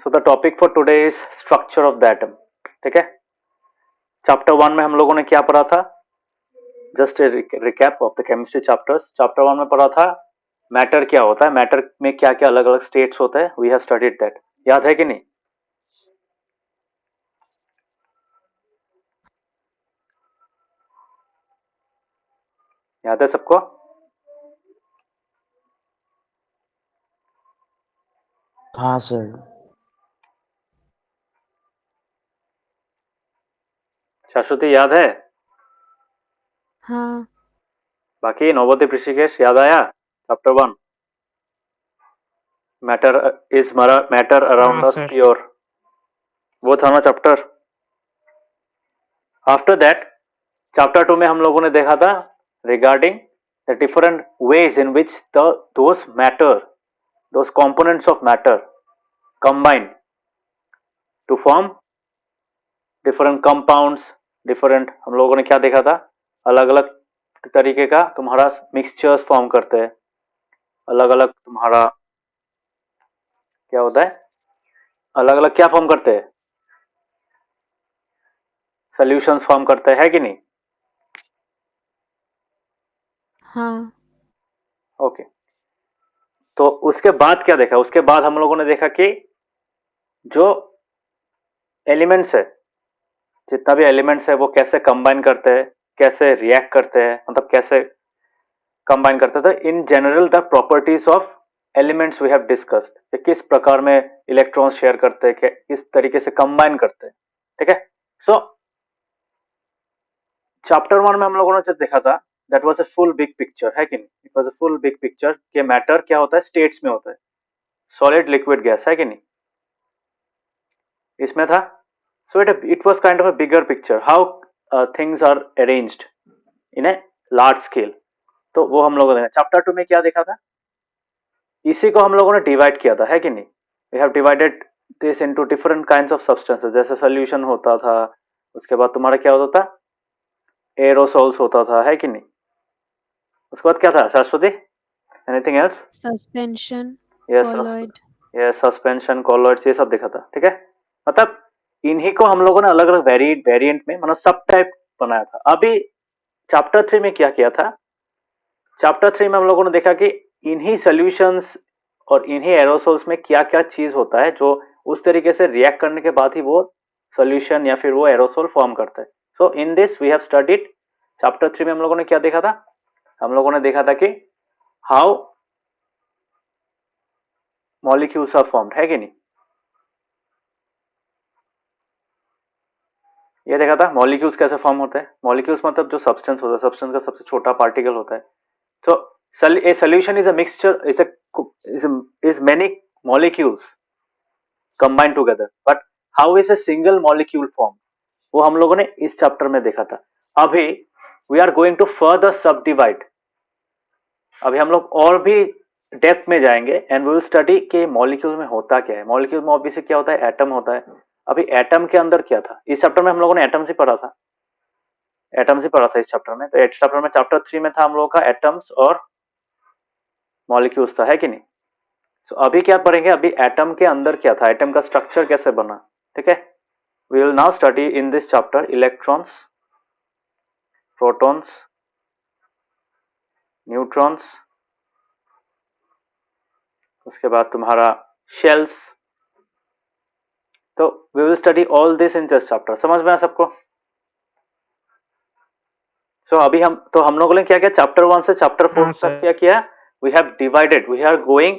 So the topic for today is structure of the atom. ठीक है, chapter 1 में हम लोगों ने क्या पढ़ा था? Just recap of the chemistry chapters. Chapter 1 में पढ़ा था मैटर क्या होता है, मैटर में क्या क्या अलग अलग स्टेट्स होते हैं। We have studied that. याद है कि नहीं? याद है सबको? हाँ सर। शाश्वती याद है? हाँ। बाकी नवोदय ऋषिकेश याद आया? चैप्टर 1 मैटर इज मैटर हाँ अराउंड अस सर। प्योर, वो था ना चैप्टर। आफ्टर दैट चैप्टर 2 में हम लोगों ने देखा था regarding the different ways in which those matter, those components of matter combine to form different compounds. Different हम लोगों ने क्या देखा था? अलग अलग तरीके का तुम्हारा मिक्सचर्स फॉर्म करते हैं। अलग अलग तुम्हारा क्या होता है? अलग अलग क्या फॉर्म करते हैं? सॉल्यूशंस फॉर्म करते हैं, है कि नहीं? हाँ। ओके, तो उसके बाद क्या देखा? उसके बाद हम लोगों ने देखा कि जो एलिमेंट्स है, जितना भी एलिमेंट्स है वो कैसे कंबाइन करते हैं, कैसे रिएक्ट करते हैं, मतलब कैसे कंबाइन करते थे। In general the properties of elements we have discussed, किस प्रकार में इलेक्ट्रॉन्स शेयर करते हैं, किस तरीके से कंबाइन करते हैं। ठीक है, सो चैप्टर 1 में हम लोगों ने जब देखा था that was a full big picture, है कि नहीं? It was a full big picture कि मैटर क्या होता है, स्टेट्स में होता है, सॉलिड लिक्विड गैस, है कि नहीं? इसमें था। So it was kind of a bigger picture how things are arranged in a large scale. तो वो हम लोगों ने चैप्टर 2 में क्या देखा था? इसी को हम लोगों ने डिवाइड किया था, है कि नहीं? We have divided this into different kinds of substances. जैसे सोल्यूशन होता था, उसके बाद तुम्हारा क्या होता था? एरोसोल्स होता था, है कि नहीं? उसके बाद क्या था शाश्वती? Anything else? Suspension, yes, colloid. Yes, suspension, colloids, ये सब देखा था। ठीक है, मतलब इन्हीं को हम लोगों ने अलग अलग वेरिएंट में, मतलब सब टाइप बनाया था। अभी चैप्टर 3 में क्या किया था? चैप्टर 3 में हम लोगों ने देखा कि इन्हीं सॉल्यूशंस और इन्हीं एरोसोल्स में क्या क्या चीज होता है जो उस तरीके से रिएक्ट करने के बाद ही वो सॉल्यूशन या फिर वो एरोसोल फॉर्म करता है। So in this we have studied. Chapter 3 में हम लोगों ने क्या देखा था? हम लोगों ने देखा था कि हाउ मॉलिक्यूल्स आर फॉर्म्ड, है कि नहीं? ये देखा था मॉलिक्यूल्स कैसे फॉर्म होते हैं। मॉलिक्यूल्स मतलब जो सब्सटेंस होता है, सब्सटेंस का सबसे छोटा पार्टिकल होता है। So a solution is a mixture, is many molecules combined together. But how is a single molecule formed? वो हम लोगों ने इस चैप्टर में देखा था। अभी we are going to further subdivide। अभी हम लोग और भी डेप्थ में जाएंगे एंड वी विल स्टडी कि मॉलिक्यूल में होता क्या है। मॉलिक्यूल में ऑब्वियसली क्या होता है? एटम होता है। अभी एटम के अंदर क्या था? इस चैप्टर में हम लोगों ने एटम्स ही पढ़ा था। एटम्स ही पढ़ा था इस चैप्टर में। तो इस चैप्टर में चैप्टर 3 में था हम लोगों का एटम्स और मॉलिक्यूल्स था, है कि नहीं? So, अभी क्या पढ़ेंगे? अभी एटम के अंदर क्या था, एटम का स्ट्रक्चर कैसे बना। ठीक है, we will now study in this chapter electrons, protons, neutrons, उसके बाद तुम्हारा शेल्स। तो we will study all this in this chapter. समझ में आया सबको? सो अभी हम लोगों ने क्या किया? चैप्टर 1 से चैप्टर 4 हाँ तक सर। क्या किया? We have divided, we are going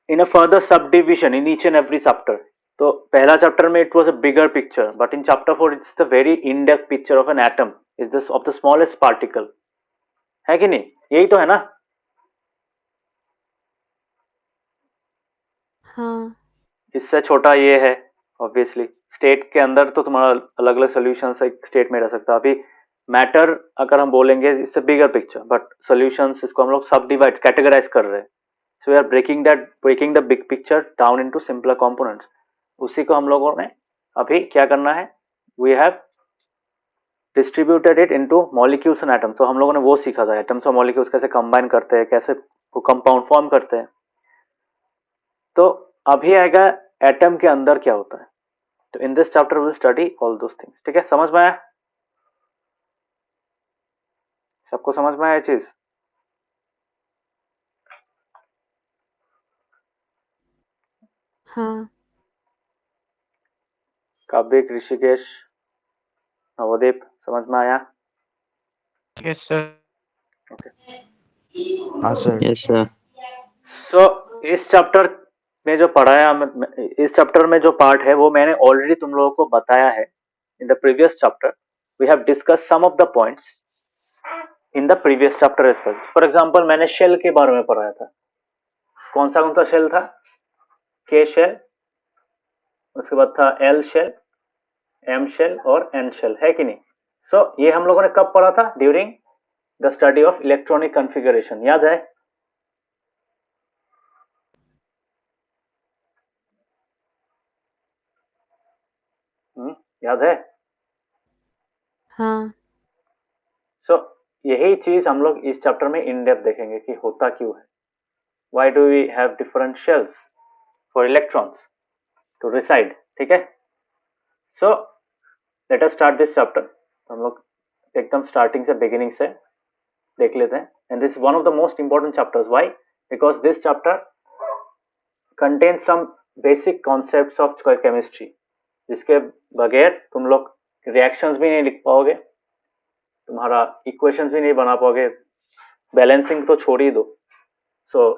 in a further subdivision in each and every chapter. तो पहला चैप्टर में it was a bigger picture, but in chapter 4 it's the very in depth picture of an atom, is this of the smallest particle, है कि नहीं? यही तो है ना? हाँ। इससे छोटा ये है ऑब्वियसली। स्टेट के अंदर तो तुम्हारा अलग अलग सोल्यूशन एक स्टेट में रह सकता है। अभी मैटर अगर हम बोलेंगे it's a bigger picture, but solutions इसको हम लोग सब डिवाइड कैटेगराइज कर रहे हैं। So we are breaking the big picture down into simpler components. उसी को हम लोगों ने अभी क्या करना है? We have distributed it into molecules and atoms. तो हम लोगों ने वो सीखा था, एटम्स और मॉलिक्यूल्स कैसे कंबाइन करते हैं, कैसे वो कंपाउंड फॉर्म करते हैं। तो अभी आएगा एटम के अंदर क्या होता है। तो in this chapter will study all those things. ठीक है, समझ में आया? सबको समझ में आया चीज? हाँ। काव्यक, ऋषिकेश, नवदीप, समझ में आया? Yes, sir. ओके। हाँ सर। Yes, sir. सो इस चैप्टर में जो पढ़ाया, इस चैप्टर में जो पार्ट है वो मैंने ऑलरेडी तुम लोगों को बताया है in the previous chapter. We have discuss some of the points in the previous chapter as well. For example मैंने शेल के बारे में पढ़ाया था। कौन सा शेल था? के शेल, उसके बाद था एल शेल, एम शेल और एन शेल, है कि नहीं? सो ये हम लोगों ने कब पढ़ा था? During the study of electronic configuration, याद है? याद है? हाँ। सो यही चीज हम लोग इस चैप्टर में इन डेप्थ देखेंगे कि होता क्यों है। Why do we have different shells for electrons to reside? ठीक है? So let us start this chapter. हम लोग एकदम स्टार्टिंग से बिगिनिंग से देख लेते हैं। And this is one of the most important chapters. Why? Because this chapter contains some basic concepts of chemistry, जिसके बगैर तुम लोग रिएक्शंस भी नहीं लिख पाओगे, तुम्हारा इक्वेशंस भी नहीं बना पाओगे, बैलेंसिंग तो छोड़ ही दो। So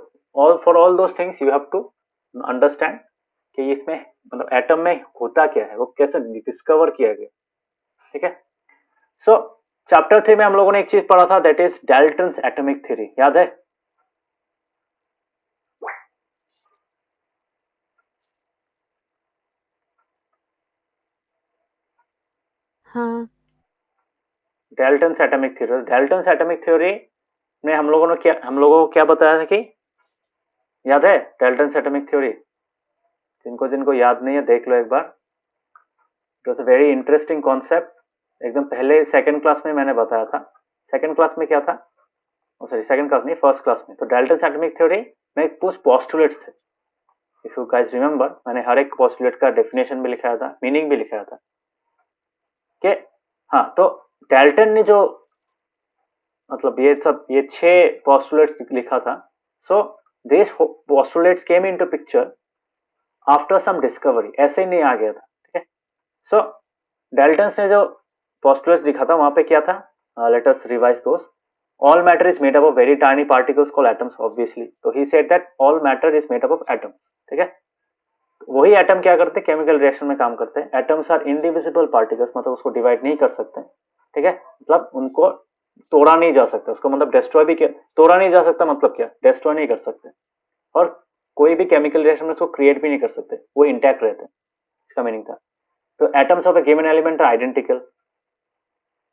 for all those things you have to understand कि इसमें मतलब एटम में होता क्या है, वो कैसे डिस्कवर किया गया। ठीक है? सो चैप्टर 3 में हम लोगों ने एक चीज पढ़ा था, that is Dalton's atomic theory. याद है? हाँ। Dalton's atomic theory. Dalton's atomic theory में हम लोगों को क्या बताया था कि, याद है डाल्टन्स एटॉमिक थ्योरी? जिनको याद नहीं है देख लो एक बार। It was a very interesting concept. एकदम पहले सेकंड क्लास में मैंने बताया था। सेकंड क्लास में क्या था? सॉरी, सेकंड क्लास नहीं, फर्स्ट क्लास में। तो डाल्टन्स एटॉमिक थ्योरी में कुछ पोस्टुलेट्स थे। इफ यू गाइस रिमेंबर, मैंने हर एक पोस्टुलेट का डेफिनेशन भी लिखाया था, मीनिंग भी लिखाया था कि हाँ, तो डाल्टन ने जो मतलब ये 6 पोस्टुलेट्स लिखा था। So this postulates came into picture after some discovery, ऐसे ही नहीं आ गया था। ठीक है? सो डाल्टन्स ने जो पोस्टुलेट्स लिखा था वहां पे क्या था? Let us revise those. All matter is made up of very tiny particles called atoms, obviously. तो he said that all matter is made up of atoms. ठीक है? वही एटम क्या करते हैं? केमिकल रिएक्शन में काम करते हैं। एटम्स आर इंडिविजिबल पार्टिकल्स, मतलब उसको डिवाइड नहीं कर सकते। ठीक है? मतलब उनको तोड़ा नहीं जा सकता, उसको मतलब डिस्ट्रॉय भी क्या, तोड़ा नहीं जा सकता मतलब क्या? डिस्ट्रॉय नहीं कर सकते, और कोई भी केमिकल रिएक्शन में उसको क्रिएट भी नहीं कर सकते, वो इंटैक्ट रहते हैं। इसका मीनिंग था। तो atoms of a given element are identical,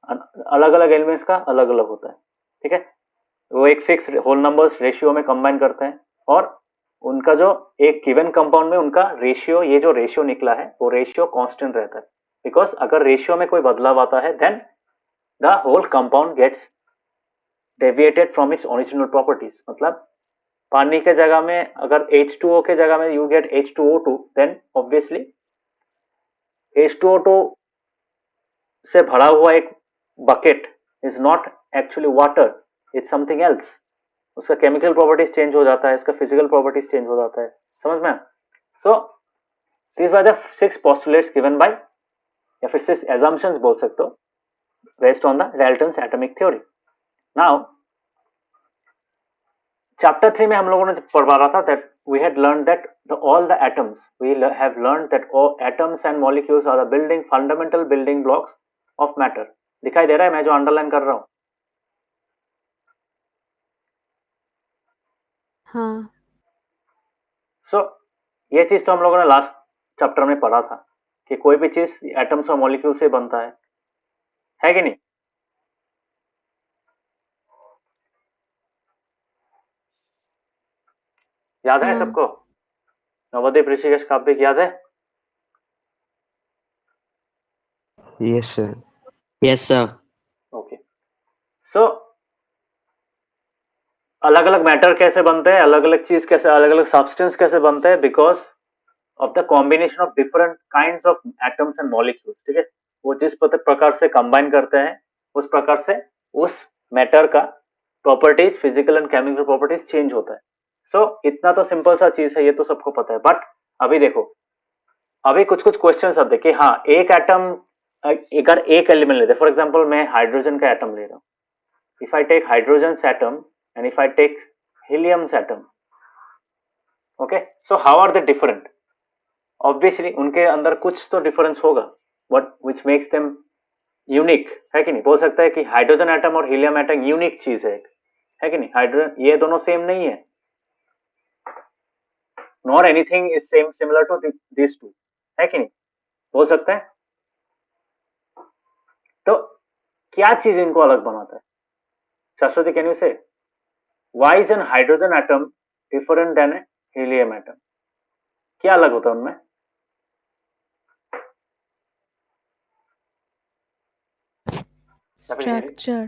अलग अलग एलिमेंट्स का अलग अलग होता है। ठीक है? वो एक फिक्स होल नंबर्स रेशियो में कंबाइन करते हैं, और उनका जो एक गिवन कंपाउंड में उनका रेशियो, ये जो रेशियो निकला है वो रेशियो कांस्टेंट रहता है। बिकॉज अगर रेशियो में कोई बदलाव आता है then the whole compound gets deviated from its original properties. मतलब पानी के जगह में अगर H2O के जगह में you get H2O2, then obviously H2O2 से भरा हुआ एक bucket is not actually water, it's something else. उसका केमिकल प्रॉपर्टीज चेंज हो जाता है, इसका फिजिकल प्रॉपर्टीज चेंज हो जाता है। समझ में? So this were the 6 postulates given by, या फिर 6 assumptions बोल सकते हो, based on the Dalton's atomic theory. Now chapter 3 में हम लोगों ने पढ़ा रहा था that we had learned that all the atoms, have learned that all atoms and molecules are the fundamental building blocks of matter. दिखाई दे रहा है मैं जो अंडरलाइन कर रहा हूं? हाँ। सो ये चीज तो हम लोगों ने लास्ट चैप्टर में पढ़ा था कि कोई भी चीज एटम्स और मॉलिक्यूल से बनता है कि नहीं? याद है हाँ। सबको? नवदीप, ऋषिकेश, काव्य, याद है? Yes, sir. Yes, sir. Okay. So अलग अलग मैटर कैसे बनते हैं, अलग अलग चीज कैसे, अलग अलग सब्सटेंस कैसे बनते हैं? Because of the combination of different kinds of atoms and molecules, ठीक है, वो जिस प्रकार से कंबाइन करते हैं उस प्रकार से उस मैटर का properties, physical and chemical properties change होता है। सो इतना तो सिंपल सा चीज है, ये तो सबको पता है। बट अभी देखो, अभी कुछ कुछ क्वेश्चन अब देखिए। हाँ, एक एटम, अगर एक एलिमेंट लेते, फॉर एग्जांपल मैं हाइड्रोजन का एटम ले रहा हूँ, if I take hydrogen atom and if I take helium atom, okay, so how are they different? Obviously उनके अंदर कुछ तो डिफरेंस होगा, what which makes them unique, है कि नहीं? बोल सकता है कि हाइड्रोजन एटम और हीलियम एटम यूनिक चीज है कि नहीं? हाइड्रोजन, ये दोनों सेम नहीं है, nor anything is same similar to this two, है कि नहीं? बोल सकते हैं। तो क्या चीज इनको अलग बनाता है? Saraswati, can you say why is an hydrogen atom different than a helium atom? क्या अलग होता है उनमें? स्ट्रक्चर।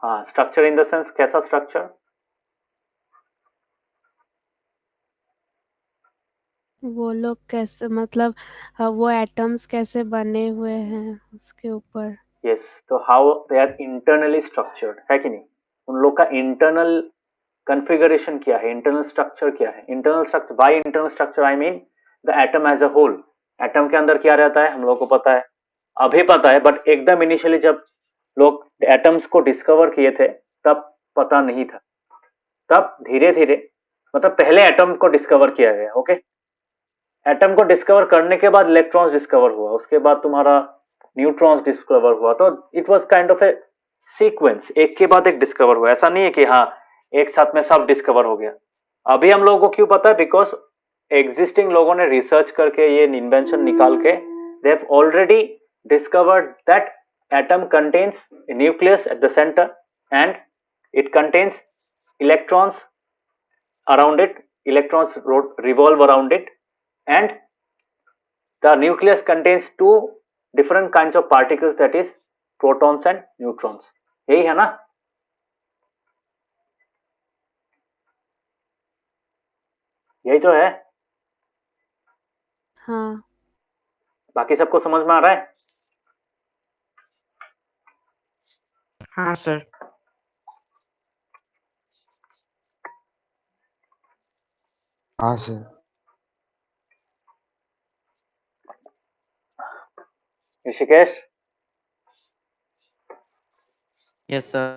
हाँ, स्ट्रक्चर इन द सेंस, कैसा स्ट्रक्चर? वो लोग कैसे, मतलब वो एटम्स कैसे बने हुए हैं उसके ऊपर। यस, तो how they are internally structured, है कि नहीं? उन लोग का इंटरनल कॉन्फ़िगरेशन क्या है, इंटरनल स्ट्रक्चर क्या है? Internal structure, by internal structure I mean the atom as a whole. Atom के अंदर क्या रहता है हम लोग को पता है, अभी पता है, बट एकदम इनिशियली जब लोग एटम्स को डिस्कवर किए थे तब पता नहीं था। तब धीरे धीरे, मतलब पहले एटम को डिस्कवर किया गया, ओके। एटम को डिस्कवर करने के बाद इलेक्ट्रॉन्स डिस्कवर हुआ, उसके बाद तुम्हारा न्यूट्रॉन्स डिस्कवर हुआ। तो it was kind of A sequence, एक के बाद एक डिस्कवर हुआ। ऐसा नहीं है कि हाँ एक साथ में सब डिस्कवर हो गया। अभी हम लोगों को क्यों पता है? बिकॉज एग्जिस्टिंग लोगों ने रिसर्च करके ये इन्वेंशन निकाल के they have already discovered that atom contains nucleus at the centre and it contains electrons around it, electrons revolve around it, and the nucleus contains two different kinds of particles, that is protons and neutrons। यही है ना? यही तो है। हाँ। बाकी सबको समझ में आ रहा है? हाँ सर। हाँ sir. Rishikesh? Yes sir.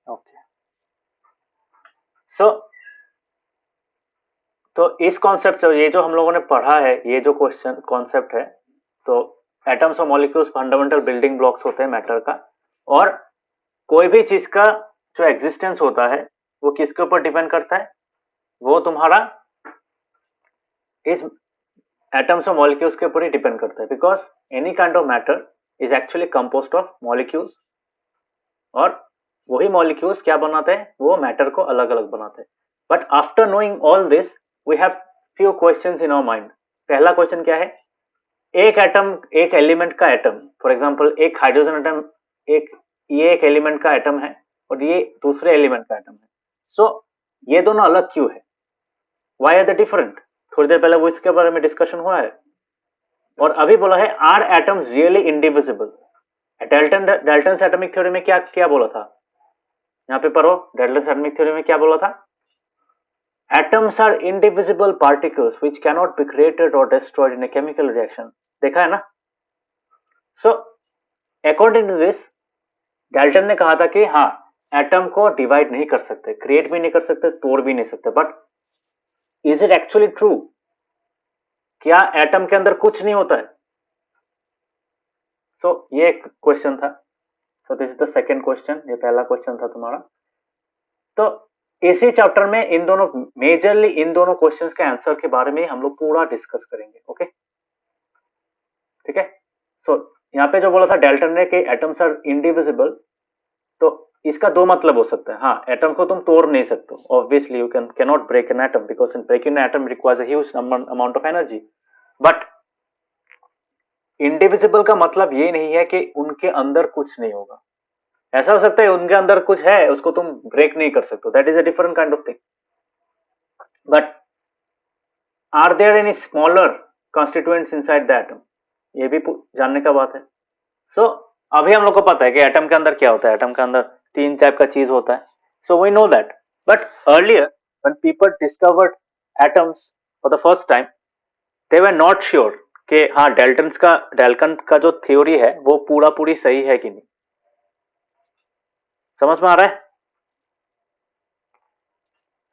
Okay, so तो इस कॉन्सेप्ट से, ये जो हम लोगों ने पढ़ा है, ये जो क्वेश्चन कॉन्सेप्ट है, तो एटम्स और मॉलिक्यूल्स फंडामेंटल बिल्डिंग ब्लॉक्स होते हैं मैटर का। और कोई भी चीज का जो एग्जिस्टेंस होता है वो किसके ऊपर डिपेंड करता है? वो तुम्हारा इस एटम्स और मॉलिक्यूल्स के ऊपर ही डिपेंड करता है। Because any kind of matter is actually composed of molecules, और वही मॉलिक्यूल्स क्या बनाते हैं? वो मैटर को अलग अलग बनाते हैं। But after knowing all this we have few questions in our mind. पहला क्वेश्चन क्या है? एक एटम, एक एलिमेंट का एटम, फॉर एग्जांपल एक हाइड्रोजन एटम, ये एक एलिमेंट का एटम है और ये दूसरे एलिमेंट का एटम है। सो ये दोनों अलग क्यों है? Why are they different? थोड़ी देर पहले वो इसके बारे में डिस्कशन हुआ है। और अभी बोला है are atoms really indivisible? Dalton's atomic theory में क्या क्या बोला था? यहाँ पे पढ़ो, डाल्टन्स एटॉमिक थ्योरी में क्या बोला था? Atoms are indivisible particles which cannot be created और destroyed in a chemical reaction. देखा है ना? So according to this, Dalton ने कहा था कि हाँ, एटम को डिवाइड नहीं कर सकते, क्रिएट भी नहीं कर सकते, तोड़ भी नहीं सकते। But is it actually true? क्या एटम के अंदर कुछ नहीं होता है? सो ये एक क्वेश्चन था। So this is the second question, ये पहला क्वेश्चन था तुम्हारा। तो इसी चैप्टर में इन दोनों, मेजरली इन दोनों क्वेश्चंस के आंसर के बारे में हम लोग पूरा डिस्कस करेंगे। ओके, ठीक है। सो यहाँ पे जो बोला था डाल्टन ने कि एटम्स आर इंडिविजिबल, तो इसका दो मतलब हो सकता है। हाँ, एटम को तुम तोड़ नहीं सकते, obviously you can not break an atom because in breaking an atom requires a huge amount of energy. But indivisible का मतलब ये नहीं है कि उनके अंदर कुछ नहीं होगा। ऐसा हो सकता है उनके अंदर कुछ है, उसको तुम ब्रेक नहीं कर सकते, that is a different kind of thing. But are there any smaller constituents inside the atom, ये भी जानने का बात है. सो अभी हम लोग को पता है कि एटम के अंदर क्या होता है. एटम के अंदर 3 टाइप का चीज होता है. So we know that. But earlier when people discovered atoms for the first time, they were not sure कि हाँ डेल्टन का जो थ्योरी है वो पूरी सही है कि नहीं. समझ में आ रहा है?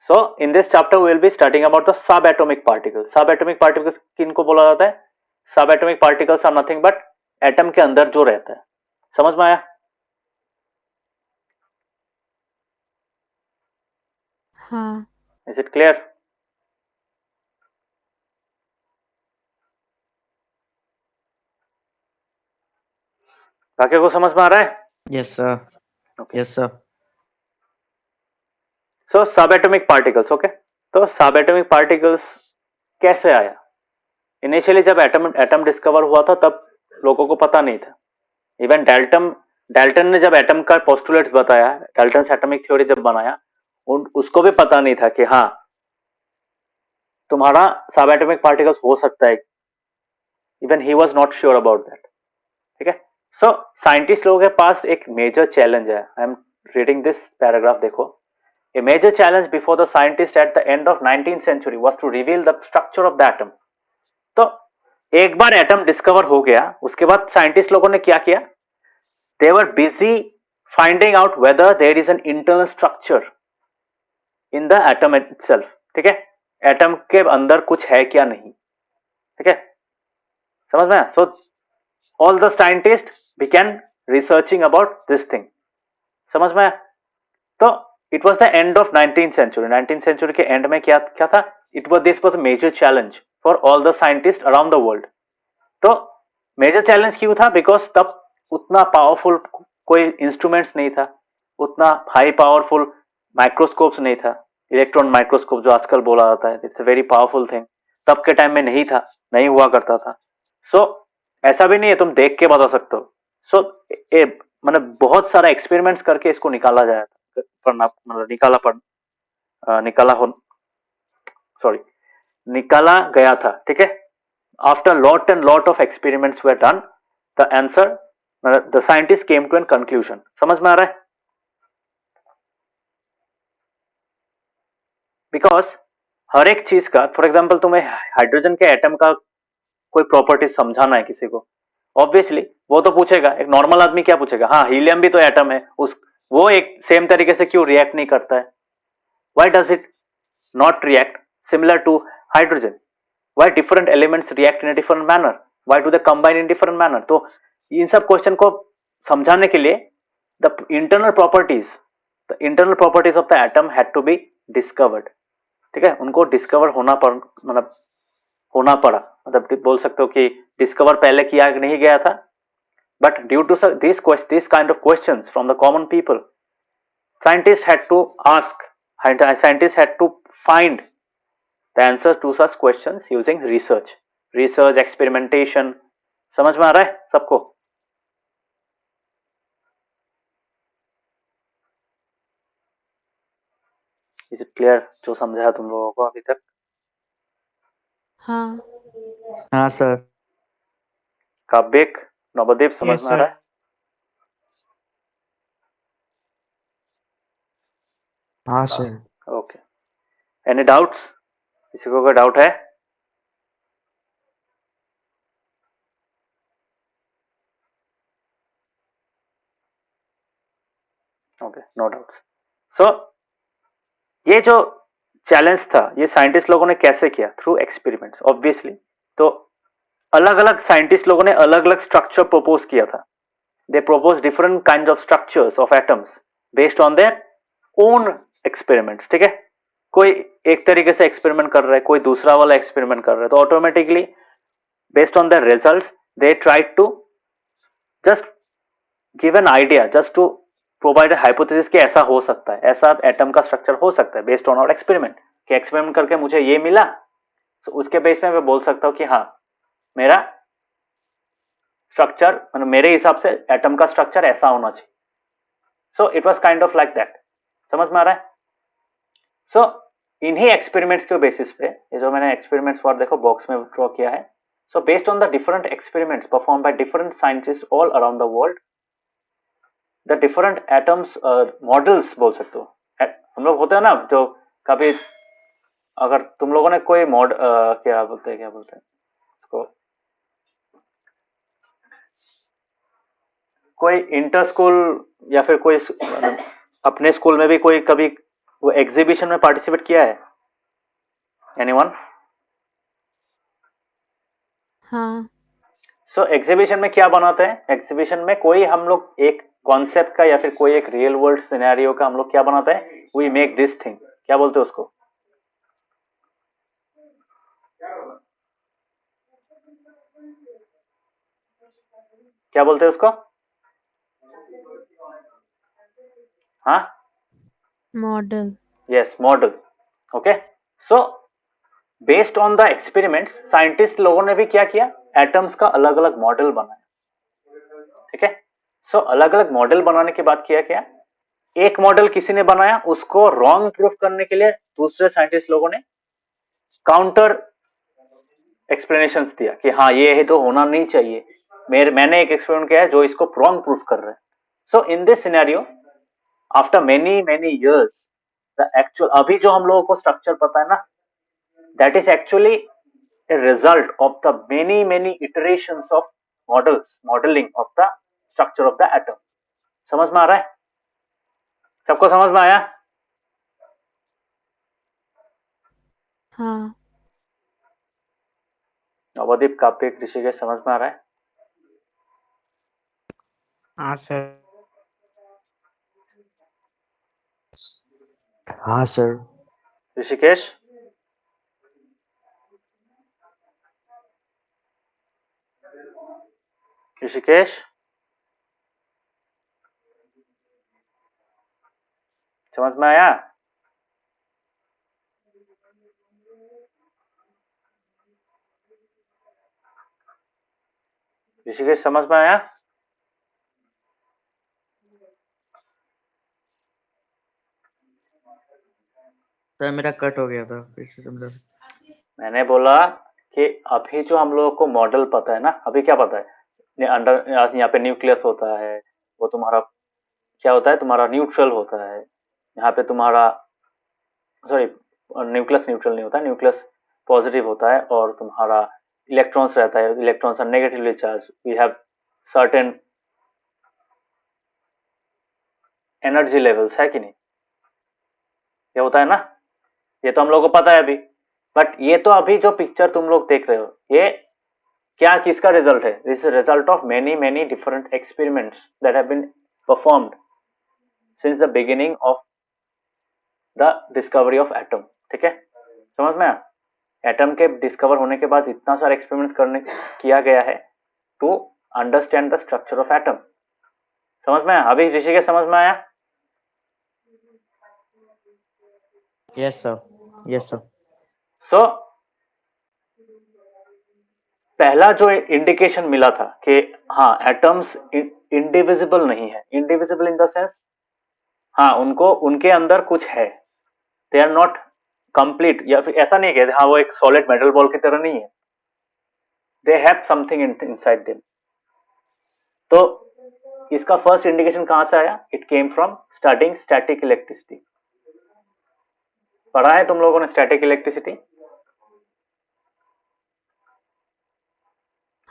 So in this chapter we will be studying about the subatomic particles. Subatomic particles किनको बोला जाता है? Subatomic particles are nothing but atom के अंदर जो रहता है. समझ में आया? हाँ. Is it clear? बाकी को समझ में आ रहा है? Yes, sir. Okay. Yes, sir. So subatomic particles, okay? तो subatomic particles कैसे आया? इनिशियली जब एटम डिस्कवर हुआ था तब लोगों को पता नहीं था. इवन डाल्टन ने जब एटम का पोस्टुलेट्स बताया, डाल्टन एटॉमिक थ्योरी जब बनाया, उसको भी पता नहीं था कि हाँ तुम्हारा सबएटॉमिक पार्टिकल्स हो सकता है. Even he was not sure about that. ठीक है. सो साइंटिस्ट लोगों के पास एक मेजर चैलेंज है. I am reading this paragraph. देखो, a major challenge before the scientist at the end of 19th century was to reveal the structure of the atom. तो एक बार atom discover हो गया, उसके बाद साइंटिस्ट लोगों ने क्या किया? They were busy finding out whether there is an internal structure in the atom itself. ठीक है. एटम के अंदर कुछ है क्या नहीं. ठीक है. समझ में? So all the scientists began researching about this thing. समझ में? तो it was the end of 19th century. 19th century के end में क्या था? This was a major challenge for all the scientists around the world. तो major challenge क्यों था? बिकॉज तब उतना पावरफुल कोई इंस्ट्रूमेंट्स नहीं था, उतना हाई पावरफुल माइक्रोस्कोप्स नहीं था. इलेक्ट्रॉन माइक्रोस्कोप जो आजकल बोला जाता है, it's a very powerful thing. तब के टाइम में नहीं था, नहीं हुआ करता था. सो ऐसा भी नहीं है तुम देख के बता सकते हो. सो मतलब बहुत सारा एक्सपेरिमेंट्स करके इसको निकाला जाया था, निकाला गया था. ठीक है. After lot and lot of experiments were done, the answer, the scientists came to a conclusion. समझ में आ रहा है? Because हर एक चीज का, फॉर एग्जाम्पल तुम्हें हाइड्रोजन के एटम का कोई प्रॉपर्टी समझाना है किसी को, ऑब्वियसली वो तो पूछेगा. एक नॉर्मल आदमी क्या पूछेगा? हाँ, हीलियम भी तो एटम है, वो एक सेम तरीके से क्यों रिएक्ट नहीं करता है? Why does it not react similar to hydrogen? Why different elements react in a different manner? Why do they combine in different manner? तो इन सब क्वेश्चन को समझाने के लिए the internal properties of the atom had to be discovered. ठीक है. उनको डिस्कवर होना पड़ा. मतलब बोल सकते हो कि डिस्कवर पहले किया नहीं गया था, but due to this kind of questions from the common people, scientists had to find the answers to such questions using research, experimentation. समझ में आ रहा है सबको? इज इट क्लियर जो समझाया तुम लोगों को अभी तक? हाँ. हाँ, sir. काव्यक, नवदीप, समझ Yes, में आ रहा है? हाँ सर. ओके. Any doubts? किसी को कोई डाउट है? Okay, no doubts. सो ये जो चैलेंज था, ये साइंटिस्ट लोगों ने कैसे किया? Through experiments, obviously. तो अलग अलग साइंटिस्ट लोगों ने अलग अलग स्ट्रक्चर प्रपोज किया था. They propose different kind of structures of atoms based on their own experiments. ठीक है. कोई एक तरीके से एक्सपेरिमेंट कर रहा है, कोई दूसरा वाला एक्सपेरिमेंट कर रहा है, तो automatically based on their results they tried to just give an idea, just to provide a hypothesis कि ऐसा हो सकता है, ऐसा एटम का स्ट्रक्चर हो सकता है बेस्ड ऑन आवर एक्सपेरिमेंट. कि एक्सपेरिमेंट करके मुझे ये मिला, तो उसके बेस में मैं बोल सकता हूँ कि हाँ, मेरा स्ट्रक्चर, मतलब मेरे हिसाब से एटम का स्ट्रक्चर ऐसा होना चाहिए. सो it was kind of like that. समझ में आ रहा है? सो इन्हीं एक्सपेरिमेंट्स के बेसिस पे, ये जो मैंने एक्सपेरिमेंट्स फॉर देखो बॉक्स में ड्रॉ किया है, सो based on the different experiments perform by different scientist all around the world, the different atoms models बोल सकते हो। हम लोग होते हैं ना जो कभी, अगर तुम लोगों ने कोई क्या बोलते हैं उसको, कोई इंटर स्कूल या फिर कोई अपने स्कूल में भी कोई कभी वो एग्जीबिशन में पार्टिसिपेट किया है? एनीवन? हाँ। सो एग्जीबिशन में क्या बनाते हैं? एग्जीबिशन में कोई हम लोग एक कॉन्सेप्ट का या फिर कोई एक रियल वर्ल्ड सिनेरियो का हम लोग क्या बनाते हैं? वी मेक दिस थिंग, क्या बोलते हैं उसको? क्या बोलते हैं उसको? हाँ, model. Yes, model. Okay, so based on the experiments scientist लोगों ने भी क्या किया? एटम्स का अलग अलग मॉडल बनाया। ठीक है, सो अलग अलग मॉडल बनाने के बाद किया क्या? एक मॉडल किसी ने बनाया, उसको रॉन्ग प्रूफ करने के लिए दूसरे साइंटिस्ट लोगों ने काउंटर एक्सप्लेनेशंस दिया कि हाँ ये है तो होना नहीं चाहिए, मैंने एक एक्सपेरिमेंट किया है जो इसको रॉन्ग प्रूफ कर रहा है। So in this scenario after many many years the actual अभी जो हम लोगों को स्ट्रक्चर पता है ना, that is actually a result of the many iterations of modeling of the structure of the atom। समझ में आ रहा है? सबको समझ में आया? हाँ। नवदीप, कार्तिक, ऋषिकेश, समझ में आ रहा है? हाँ सर। हाँ सर। ऋषिकेश, ऋषिकेश, समझ में आया? ऋषिकेश, समझ में आया? सर मेरा कट हो गया था, फिर से समझा। मैंने बोला कि अभी जो हम लोगों को मॉडल पता है ना, अभी क्या पता है? अंडर यहाँ पे न्यूक्लियस होता है, वो तुम्हारा क्या होता है? तुम्हारा न्यूट्रल होता है। यहाँ पे तुम्हारा, सॉरी, न्यूक्लियस न्यूट्रल नहीं होता, न्यूक्लियस पॉजिटिव होता है और तुम्हारा इलेक्ट्रॉन्स रहता है, electrons are negatively charge, we have certain energy levels, है कि नहीं? ये होता है ना, ये तो हम लोग को पता है अभी। बट ये तो अभी जो पिक्चर तुम लोग देख रहे हो, ये क्या किसका रिजल्ट है? This is result of many different experiments that have been performed since the beginning of the discovery of atom. ठीक है, समझ में आया? एटम के डिस्कवर होने के बाद इतना सारा एक्सपेरिमेंट्स किया गया है to understand the structure of atom. समझ में आया? अभी ऋषिकेश, समझ में आया? Yes sir, yes sir. So पहला जो इंडिकेशन मिला था कि हाँ एटम्स इंडिविजिबल नहीं है, इंडिविजिबल इन द सेंस, हाँ उनको उनके अंदर कुछ है, दे आर नॉट कंप्लीट, या फिर ऐसा नहीं है कि हाँ वो एक सॉलिड मेटल बॉल की तरह नहीं है, they have something inside them. तो इसका फर्स्ट इंडिकेशन कहां से आया? It came from studying static electricity. पढ़ा है तुम लोगों ने स्टैटिक इलेक्ट्रिसिटी?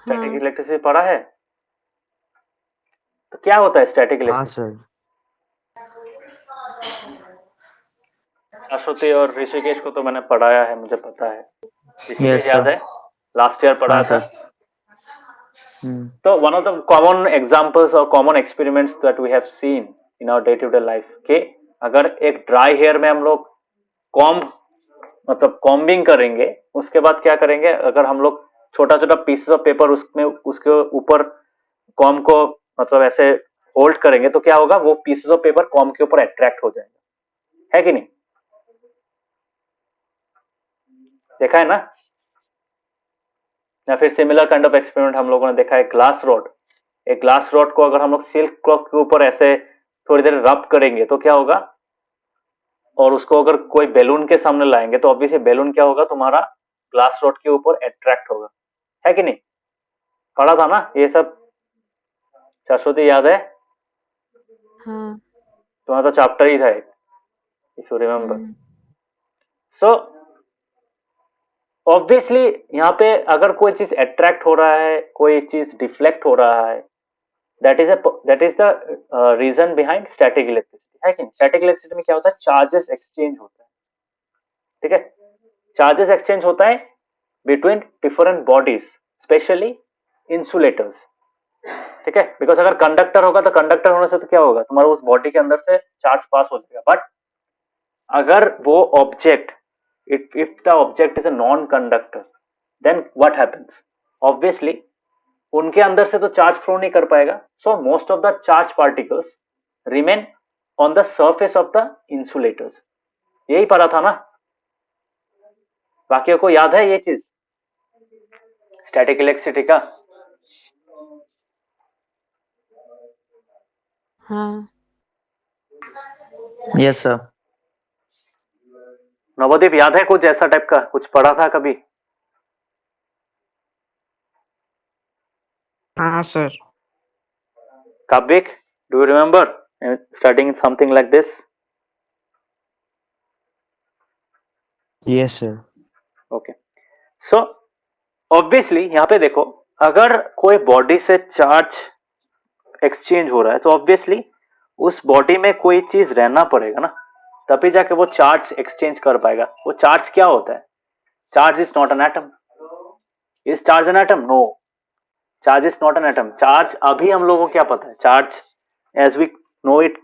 स्टैटिक हाँ। इलेक्ट्रिसिटी पढ़ा है? तो क्या होता है स्टैटिक हाँ इलेक्ट्रिसिटी? सर। अश्वती और ऋषिकेश को तो मैंने पढ़ाया है, मुझे पता है। ऋषिकेश यस याद सर। है? लास्ट ईयर पढ़ा हाँ था। सर। तो one of the common examples और common experiments that we have seen in our day to day life कि अगर एक ड्राई हेयर में हम लोग कॉम्ब मतलब कॉम्बिंग करेंगे, उसके बाद क्या करेंगे? अगर हम लोग छोटा छोटा पीसेस ऑफ पेपर उसमें उसके ऊपर कॉम्ब को मतलब ऐसे होल्ड करेंगे तो क्या होगा? वो पीसेस ऑफ पेपर कॉम्ब के ऊपर अट्रैक्ट हो जाएंगे, है कि नहीं? देखा है ना? या फिर सिमिलर काइंड ऑफ एक्सपेरिमेंट हम लोगों ने देखा है ग्लास रॉड। एक ग्लास रॉड को अगर हम लोग सिल्क क्लॉथ के ऊपर ऐसे थोड़ी देर रब करेंगे तो क्या होगा? और उसको अगर कोई बैलून के सामने लाएंगे तो ऑब्वियसली बैलून क्या होगा, तुम्हारा ग्लास रॉड के ऊपर अट्रैक्ट होगा, है कि नहीं? पढ़ा था ना ये सब, सरस्वती याद है? हाँ। तुम्हारा तो चैप्टर ही था, if you remember. Hmm. So obviously यहाँ पे अगर कोई चीज अट्रैक्ट हो रहा है, कोई चीज डिफ्लेक्ट हो रहा है, that is the reason behind static electricity, है कि नहीं? स्टैटिक इलेक्ट्रिसिटी में क्या होता है, चार्जेस एक्सचेंज होता है, ठीक है? चार्जेस एक्सचेंज होता है between different bodies, specially insulators, ठीक है? बिकॉज अगर कंडक्टर होगा तो कंडक्टर होने से तो क्या होगा, तुम्हारा उस बॉडी के अंदर से चार्ज पास हो जाएगा। बट अगर वो object, if the object is a non-conductor, then what happens? Obviously उनके अंदर से तो चार्ज फ्लो नहीं कर पाएगा, so most of the charge particles remain on the surface of the insulators। यही पढ़ा था ना? बाकियों को याद है ये चीज स्टैटिक इलेक्ट्रिसिटी का? हाँ। Yes sir. नवदीप याद है कुछ ऐसा टाइप का, कुछ पढ़ा था कभी? हाँ सर। काव्यक, do you remember starting something like this? Yes, sir. Okay, so obviously यहाँ पे देखो, अगर कोई बॉडी से चार्ज एक्सचेंज हो रहा है तो ऑब्वियसली उस बॉडी में कोई चीज रहना पड़ेगा ना, तभी जाके वो चार्ज एक्सचेंज कर पाएगा। वो चार्ज क्या होता है? Charge is not an atom. Is charge an atom? No, charge is not an atom. Charge अभी हम लोगों को क्या पता है, charge as we know it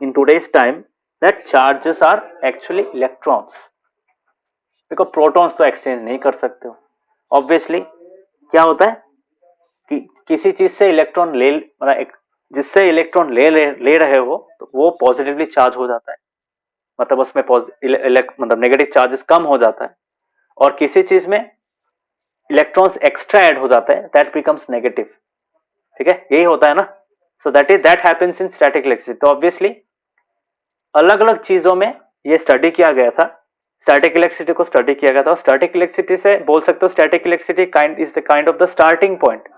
in today's time, that charges are actually electrons, because protons तो exchange नहीं कर सकते हो। ऑब्वियसली क्या होता है कि किसी चीज से इलेक्ट्रॉन ले, मतलब जिससे इलेक्ट्रॉन ले रहे हो तो वो पॉजिटिवली चार्ज हो जाता है, मतलब उसमें मतलब नेगेटिव चार्जेस कम हो जाता है, और किसी चीज में इलेक्ट्रॉन्स एक्स्ट्रा ऐड हो जाता है, दैट बिकम्स नेगेटिव, ठीक है? यही होता है ना। So that happens in static electricity. तो ऑब्वियसली अलग अलग चीजों में ये स्टडी किया गया था, स्टैटिक इलेक्ट्रिसिटी को स्टडी किया गया था। स्टैटिक इलेक्ट्रिसिटी से बोल सकते हो static electricity kind is the kind of the starting point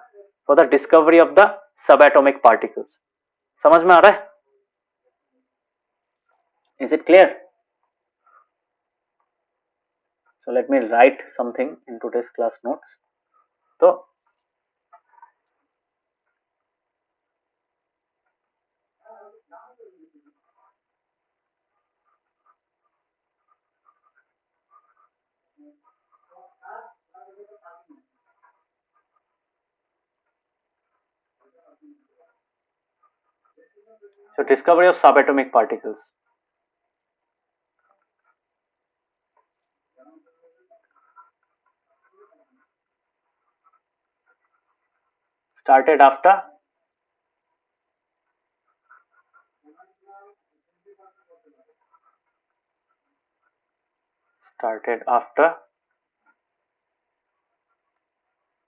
for the discovery of the subatomic particles. समझ में आ रहा है? Is it clear? So let me write something in today's class notes. So discovery of subatomic particles. Started after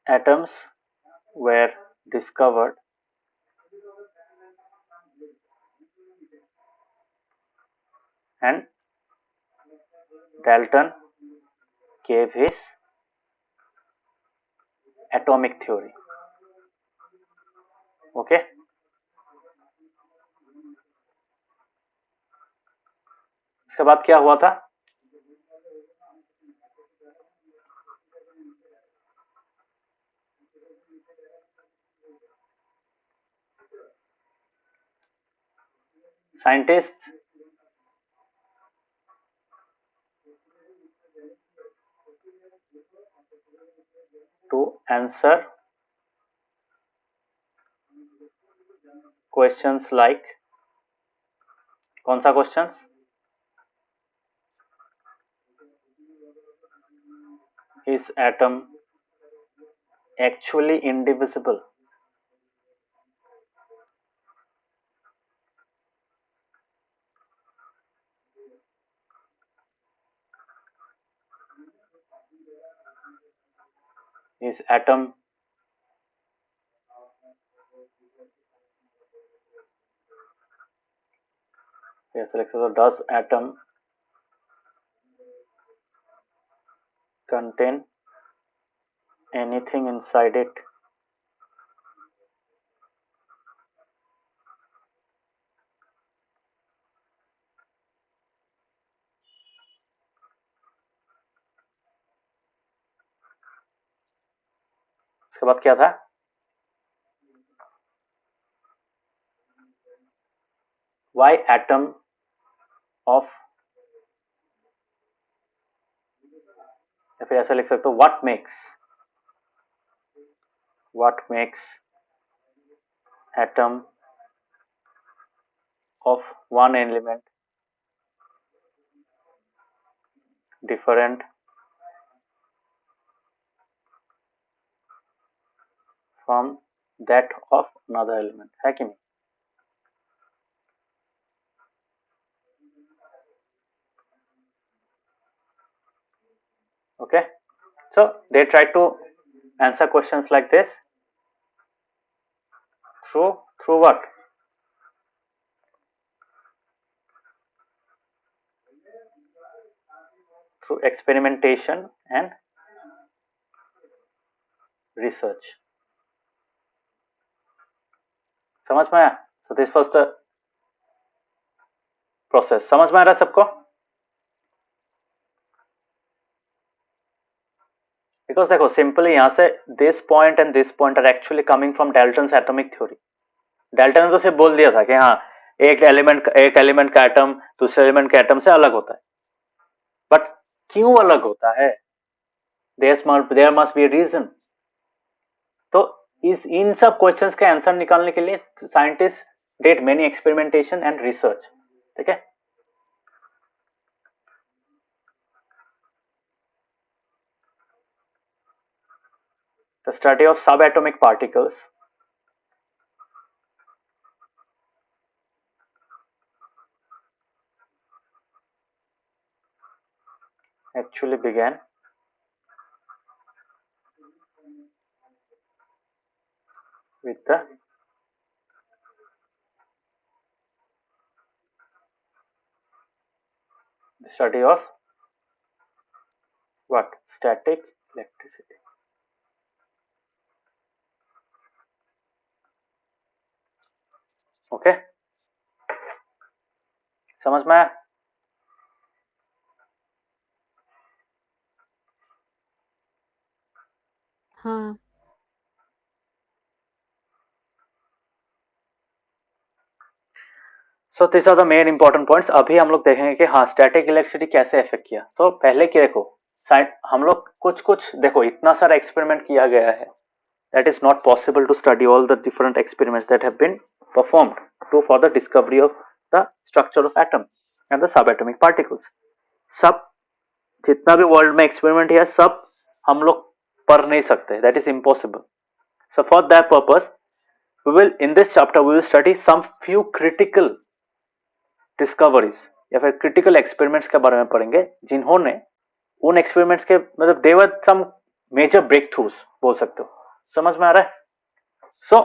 atoms were discovered and Dalton gave his atomic theory. Okay, इसके बाद क्या हुआ था? Scientists to answer questions like, कौन सा questions? Is atom actually indivisible? Is atom yes, so does atom contain anything inside it. इसके बाद क्या था? Why atom of, या फिर ऐसा लिख सकते हो what makes atom of one element different from that of another element, है कि नहीं? Okay, so they try to answer questions like this through what? Through experimentation and research. समझ में आया? So this was the process. समझ में आ रहा है सबको? Because देखो सिंपली यहाँ से this point and this point are actually coming from Dalton's atomic theory. Dalton ने तो सिर्फ बोल दिया था कि हाँ एक एलिमेंट का एटम दूसरे एलिमेंट के एटम से अलग होता है, बट क्यों अलग होता है? There must be a reason. तो इन सब क्वेश्चंस के आंसर निकालने के लिए scientist did many experimentation and research. ठीक है, the study of subatomic particles actually began with the study of what? Static electricity. Okay, समझ में आया? हाँ so this are the main important points. अभी हम लोग देखेंगे कि हाँ स्टैटिक इलेक्ट्रिसिटी कैसे इफेक्ट किया. तो पहले क्या देखो, हम लोग कुछ देखो इतना सारा एक्सपेरिमेंट किया गया है, that is not possible to study all the different experiments that have been performed for the discovery of the structure of atom and the subatomic particles. सब जितना भी वर्ल्ड में एक्सपेरिमेंट है सब हम लोग पढ़ नहीं सकते, that is impossible. So for that purpose we will in this chapter we will study some few critical discoveries या फिर critical experiments के बारे में पढ़ेंगे जिन्होंने उन एक्सपेरिमेंट्स के मतलब they were some major breakthroughs बोल सकते हो. समझ में आ रहा है? सो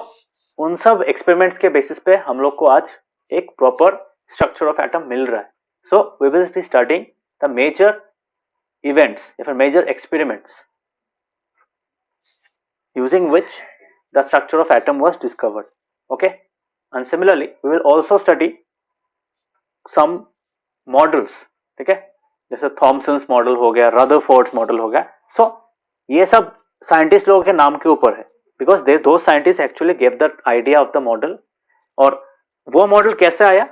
उन सब एक्सपेरिमेंट्स के बेसिस पे हम लोग को आज एक प्रॉपर स्ट्रक्चर ऑफ एटम मिल रहा है. So we will be studying the major events या फिर major experiments using which the structure of atom was discovered. Okay, and similarly we will also study some models. ठीक है, जैसे Thomson's model हो गया, रदरफोर्ड्स मॉडल हो गया. सो ये सब साइंटिस्ट लोगों के नाम के ऊपर है because those scientists actually gave the idea of the model. और वो मॉडल कैसे आया?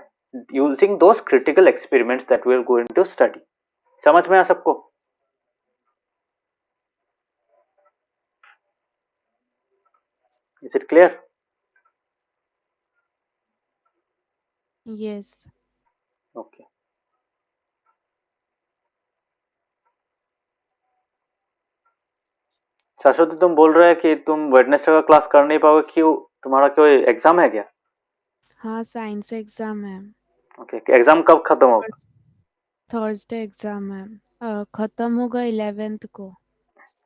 using those critical experiments that we are going to study. समझ में आ सबको? Is it clear? Yes Okay. शाश्वती तुम बोल रहे हैं कि तुम वेडनेसडे का क्लास कर नहीं पाओगे, क्यों? तुम्हारा कोई एग्जाम है क्या? हाँ साइंस एग्जाम है. ओके, एग्जाम कब खत्म होगा? थर्सडे एग्जाम है. खत्म होगा 11th को.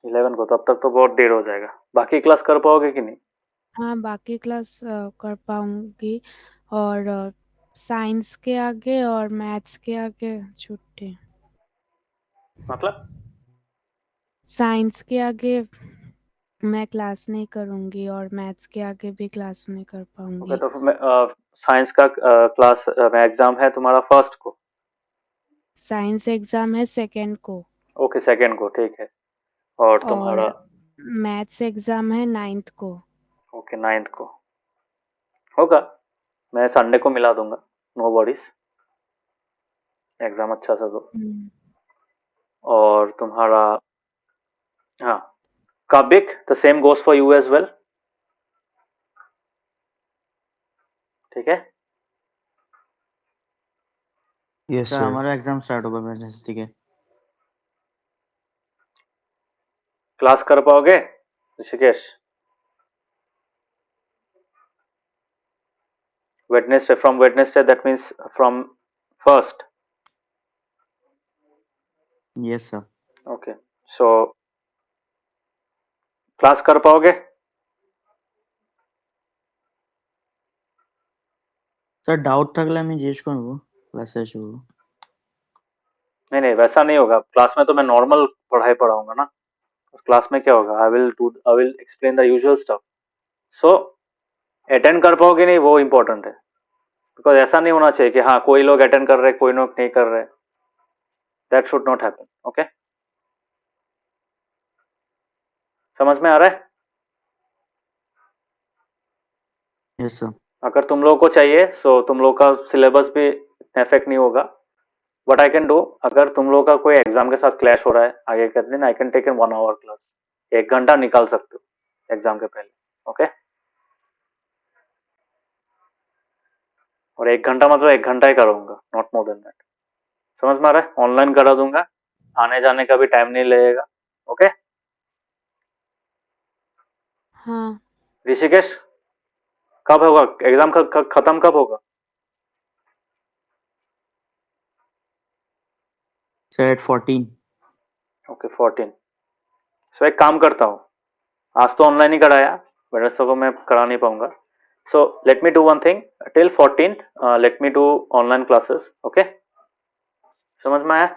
11 को, तब तक तो बहुत देर हो जाएगा. बाकी क्लास कर पाओगे कि नहीं? हाँ बाकी क्लास कर पाऊंगी. और साइंस के आगे और मैथ्स के आगे छुट्टी. मतलब साइंस के आगे मैं क्लास नहीं करूंगी और मैथ्स के आगे भी क्लास नहीं कर ओके, पाऊंगी। तो साइंस का क्लास एग्जाम है तुम्हारा फर्स्ट को? साइंस एग्जाम है सेकेंड को ओके, सेकंड को, ठीक है। और तुम्हारा? और मैथ्स एग्जाम है 9th को। ओके, नाइन्थ को होगा। मैं संडे को मिला दूंगा, नो वरीज। एग्जाम अच्छा सा दो। हम्म, और तुम्हारा, हाँ, Kabik the same goes for you as well, ठीक है। Yes, sir sir. हमारा एग्जाम स्टार्ट होगा वेडनेसडे के। क्लास कर पाओगे Rishikesh? Wednesday, from Wednesday, that means from first. Yes sir. Okay, so class कर पाओगे? सर డౌట్ తగలా మేము చేసుకోను క్లాసెస్। नहीं नहीं, वैसा नहीं होगा। क्लास में तो मैं नॉर्मल पढ़ाई पढ़ाऊंगा ना। उस क्लास में क्या होगा, I will explain the usual stuff. So attend कर पाओगे नहीं, वो इम्पोर्टेंट है। बिकॉज ऐसा नहीं होना चाहिए कि हाँ कोई लोग अटेंड कर रहे कोई लोग नहीं कर रहे। That should not happen, okay. समझ में आ रहा है? Yes sir. अगर तुम लोगों को चाहिए सो तुम लोग का सिलेबस भी इफेक्ट नहीं होगा। बट आई कैन डू, अगर तुम लोग का कोई एग्जाम के साथ क्लैश हो रहा है आगे के दिन, I can take in 1 hour class. 1 घंटा निकाल सकते हो एग्जाम के पहले, ओके। और 1 घंटा मतलब 1 घंटा ही करूंगा, नॉट मोर देन दैट। समझ में आ रहा है? ऑनलाइन करा दूंगा, आने जाने का भी टाइम नहीं लगेगा, ओके। हाँ ऋषिकेश, कब होगा एग्जाम? खत्म कब होगा? Sir eight 14। ओके, 14। सो एक काम करता हूँ, आज तो ऑनलाइन ही कराया, वेडनेसडे को मैं करा नहीं पाऊंगा। So let me do one thing, till 14th let me do online classes, okay. समझ में आया?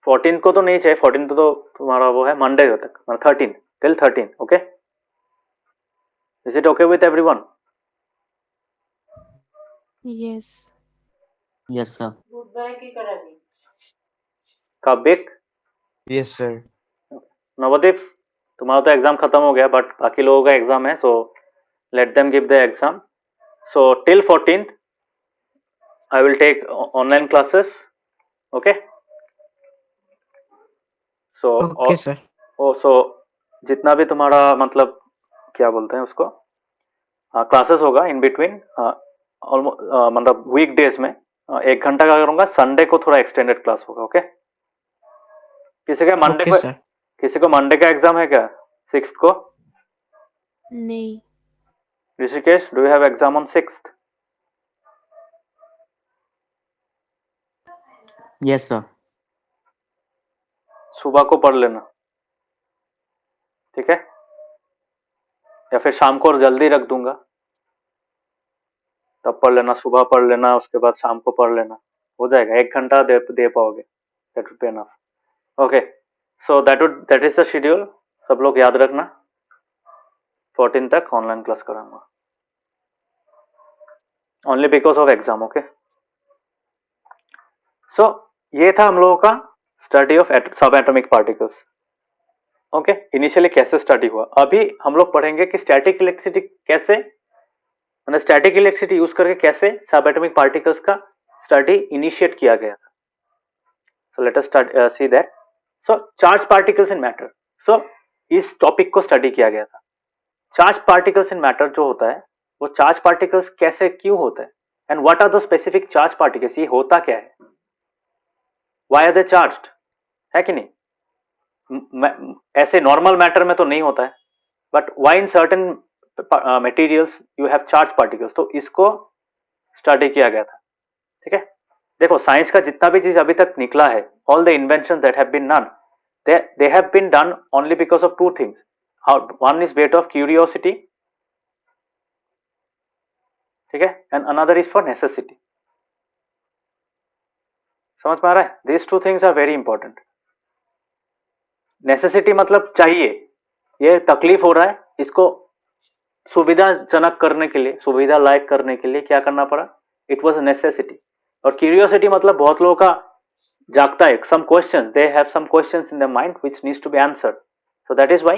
14 को तो नहीं चाहिए, 14 तो तुम्हारा वो है मंडे तक, 13 till 13, okay. Is it okay with everyone? Yes yes sir. Kabik, Yes, sir. Navdeep, तुम्हारा तो एग्जाम खत्म हो गया, बट बाकी लोगों का एग्जाम है, so let them give the exam. So till 14th I will take online classes, okay. So okay sir. So जितना भी तुम्हारा मतलब क्या बोलते हैं उसको, क्लासेस होगा इन बिटवीन, ऑलमोस्ट मतलब वीक डेज में 1 घंटा का करूंगा। संडे को थोड़ा एक्सटेंडेड क्लास होगा, ओके। किसी का मंडे ओके को, सर। किसी को मंडे का एग्जाम है क्या, 6th को? नहीं Rishikesh, do you have exam on 6th? Yes sir. सुबह को पढ़ लेना, ठीक है। या फिर शाम को जल्दी रख दूंगा, तब पढ़ लेना, सुबह पढ़ लेना, उसके बाद शाम को पढ़ लेना, हो जाएगा। 1 घंटा दे पाओगे, that would be enough, okay. So that is the schedule, सब लोग याद रखना। 14 तक ऑनलाइन क्लास कराऊंगा, only because of exam, okay. So ये था हम लोगों का study of subatomic particles, okay. Initially कैसे स्टडी हुआ, अभी हम लोग पढ़ेंगे कि स्टैटिक इलेक्ट्रिसिटी कैसे, मतलब स्टैटिक इलेक्ट्रिसिटी यूज करके कैसे सब एटॉमिक पार्टिकल्स का स्टडी इनिशिएट किया गया था। So let us see that. So charge particles in matter, so इस टॉपिक को स्टडी किया गया था। चार्ज पार्टिकल्स इन मैटर जो होता है, वो चार्ज पार्टिकल्स कैसे क्यों होता है, and what are the specific charge particles, ये होता क्या है, व्हाई आर दे चार्ज्ड, है कि नहीं? ऐसे नॉर्मल मैटर में तो नहीं होता है, but why in certain materials you have charge particles, तो इसको स्टडी किया गया था, ठीक है। देखो साइंस का जितना भी चीज अभी तक निकला है, all the invention that have been done, they have been done only because of two things. How one is based of curiosity, ठीक है, and another is for necessity. समझ में आ रहा है? This two things are very important. Necessity मतलब चाहिए, ये तकलीफ हो रहा है, इसको सुविधाजनक करने के लिए, सुविधा लायक करने के लिए क्या करना पड़ा? It was necessity. और क्यूरियोसिटी मतलब बहुत लोगों का जागता है, some question, they have some questions in the mind which needs to be answered, so that is why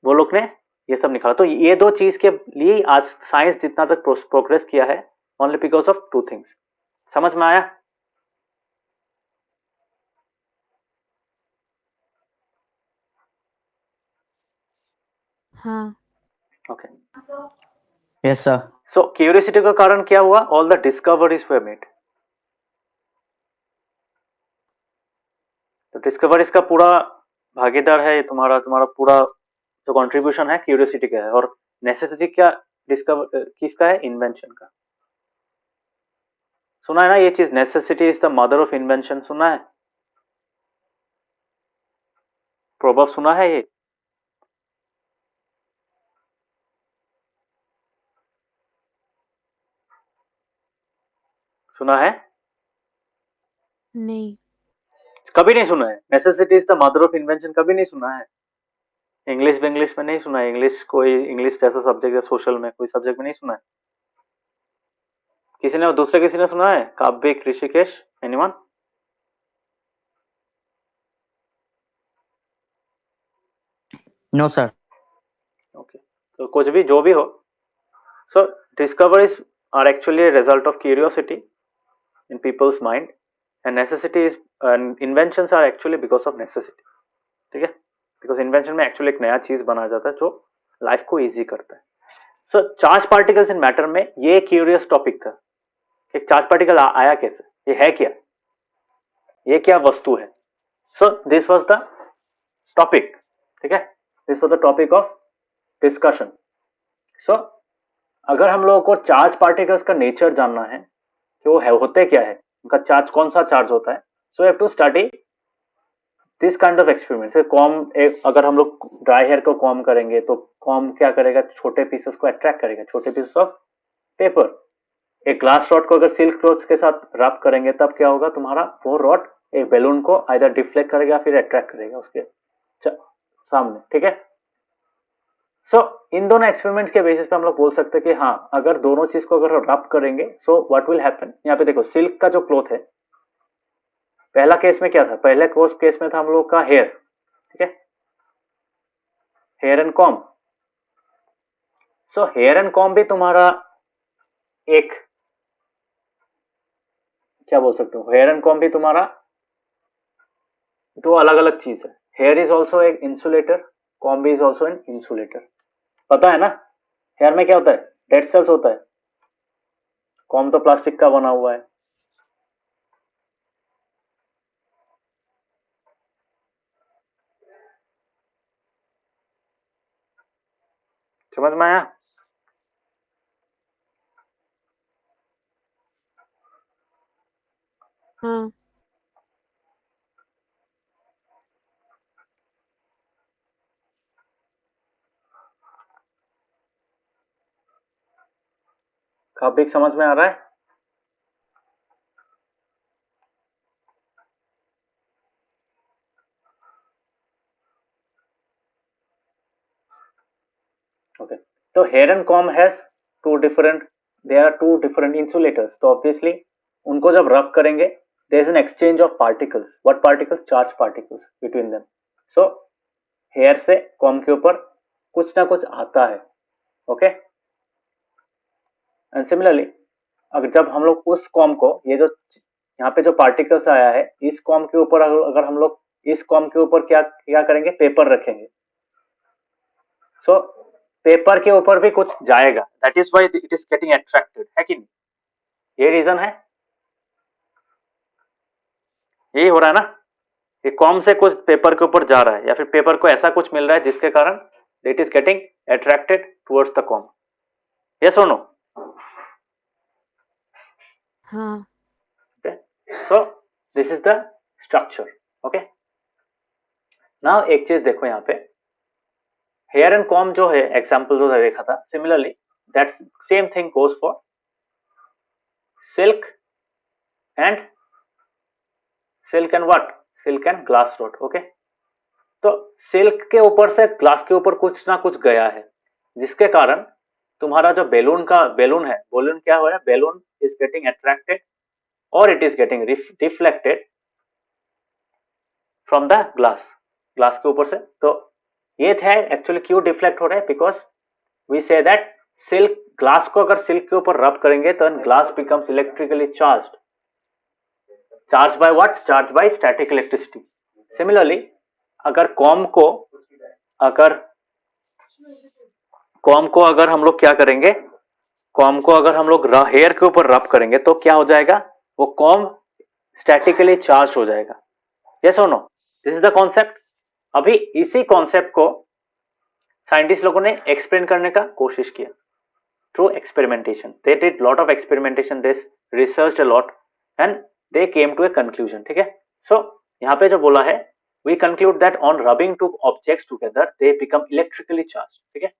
वो लोग ने ये सब निकाला. तो ये दो चीज के लिए आज साइंस जितना तक प्रोग्रेस किया है, only because of two things. समझ में आया? हाँ. ओके. Yes, sir. सो क्यूरियोसिटी का कारण क्या हुआ? All the discoveries were made. तो डिस्कवरीज का पूरा भागीदार है तुम्हारा तुम्हारा पूरा जो कंट्रीब्यूशन है क्यूरियोसिटी का है. और नेसेसिटी क्या डिस्कवर किसका है? इन्वेंशन का. सुना है ना ये चीज, necessity is the mother of invention. सुना है? प्रोवर्ब सुना है ये? सुना है? नहीं. कभी नहीं सुना है? Necessity is the mother of invention कभी नहीं सुना है? इंग्लिश में नहीं सुना है? इंग्लिश कोई इंग्लिश जैसा सब्जेक्ट या सोशल में कोई सब्जेक्ट में नहीं सुना है? किसी ने दूसरे किसी ने सुना है? Kavyik, Rishikesh, anyone? No, sir. Okay. तो कुछ भी जो भी हो, so discoveries are actually result of curiosity in people's mind, and necessity is inventions are actually because of necessity. ठीक है? बिकॉज इन्वेंशन में एक्चुअली एक नया चीज बनाया जाता है जो लाइफ को इजी करता है. सो चार्ज पार्टिकल्स इन मैटर में ये क्यूरियस टॉपिक था. एक चार्ज पार्टिकल आया कैसे? ये है क्या? ये क्या वस्तु है? So this was the topic. ठीक है? This was the topic of discussion. So अगर हम लोगों को चार्ज पार्टिकल्स का नेचर जानना है कि वो है होते क्या है, उनका चार्ज कौन सा चार्ज होता है, so have to study this kind of experiment. Comb अगर हम लोग ड्राई हेयर को कॉम करेंगे तो कॉम क्या करेगा? छोटे पीसेस को अट्रैक्ट करेगा, छोटे पीसेस ऑफ पेपर. एक ग्लास रॉड को अगर सिल्क क्लॉथ के साथ रब करेंगे तब क्या होगा? तुम्हारा वो रॉड एक बैलून को आइदर डिफ्लेक्ट करेगा फिर अट्रैक्ट करेगा उसके सामने. ठीक है? सो इन दोनों एक्सपेरिमेंट्स के बेसिस पे हम लोग बोल सकते हैं कि हाँ, अगर दोनों चीज को अगर रब करेंगे सो व्हाट विल हैपन. यहाँ पे देखो, सिल्क का जो क्लॉथ है, पहला केस में क्या था? पहले केस में था हम लोग का हेयर. ठीक है? Hair and comb. So hair and comb भी तुम्हारा एक क्या बोल सकते हो, हेयर एंड कॉम भी तुम्हारा दो अलग अलग चीज है. हेयर इज ऑल्सो एक इंसुलेटर, कॉम भी इज ऑल्सो एन इंसुलेटर. पता है ना? हेयर में क्या होता है? डेड सेल्स होता है. कॉम तो प्लास्टिक का बना हुआ है. समझ में आया? हाँ. काफी समझ में आ रहा है? ओके. तो hair and comb has two different, there are two different insulators. तो ऑब्वियसली उनको जब रब करेंगे there is an exchange of particles. What particles? Charge particles between them. So hair से कॉम के ऊपर कुछ ना कुछ आता है. ओके? एंड सिमिलरली अगर जब हम लोग उस कॉम को, ये जो यहाँ पे जो पार्टिकल्स आया है, इस कॉम के ऊपर अगर हम लोग इस कॉम के ऊपर क्या क्या करेंगे? पेपर रखेंगे. सो पेपर के ऊपर भी कुछ जाएगा. That is why it is getting attracted. है कि नहीं? ये रीजन है. यही हो रहा है ना? ये कॉम से कुछ पेपर के ऊपर जा रहा है या फिर पेपर को ऐसा कुछ मिल रहा है जिसके कारण it is getting attracted towards the com. Yes और नो? हाँ. Okay, so this is the structure. Okay, now एक चीज देखो यहाँ पे, हेयर एंड कॉम जो है एग्जाम्पल जो देखा था, similarly that same thing goes for silk and silk and what, silk and glass rod. Okay, तो सिल्क के ऊपर से ग्लास के ऊपर कुछ ना कुछ गया है, जिसके कारण तुम्हारा जो बैलून का बैलून है, बैलून क्या हो रहा है, बैलून इज गेटिंग अट्रैक्टेड और it is getting reflected from the glass, glass के ऊपर से। तो ये थे एक्चुअली क्यों डिफ्लेक्ट हो रहे हैं, because we say that silk, glass को अगर सिल्क के ऊपर रब करेंगे तो glass becomes electrically charged, charge by what, charge by static electricity. Similarly अगर अगर कॉम को अगर हम लोग क्या करेंगे, कॉम को अगर हम लोग हेयर के ऊपर रब करेंगे तो क्या हो जाएगा, वो कॉम स्टैटिकली चार्ज हो जाएगा। यस और no, this is the concept. अभी इसी कॉन्सेप्ट को साइंटिस्ट लोगों ने एक्सप्लेन करने का कोशिश किया through experimentation. They did lot of experimentation, they researched a lot and they came to a conclusion. ठीक है, सो यहाँ पे जो बोला है, we conclude that on rubbing two objects together they become electrically charge. ठीक है,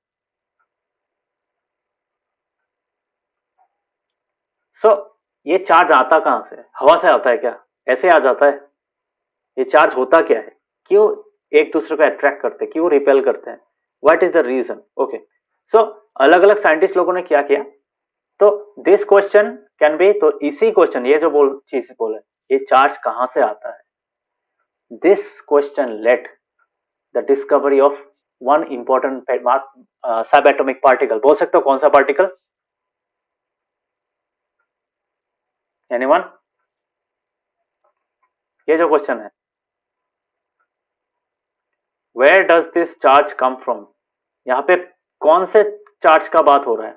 सो ये चार्ज आता कहां से, हवा से आता है क्या, ऐसे आ जाता है? ये चार्ज होता क्या है, क्यों एक दूसरे को अट्रैक्ट करते हैं, क्यों रिपेल करते हैं, what is the reason? Okay, so अलग अलग साइंटिस्ट लोगों ने क्या किया, तो दिस क्वेश्चन कैन बी, तो इसी क्वेश्चन, ये जो चीज बोले, ये चार्ज कहां से आता है, this question let the discovery of one important सब एटॉमिक पार्टिकल। बोल सकते हो कौन सा पार्टिकल, एनीवन? ये जो क्वेश्चन है, where does this charge come from, यहाँ पे कौन से चार्ज का बात हो रहा है,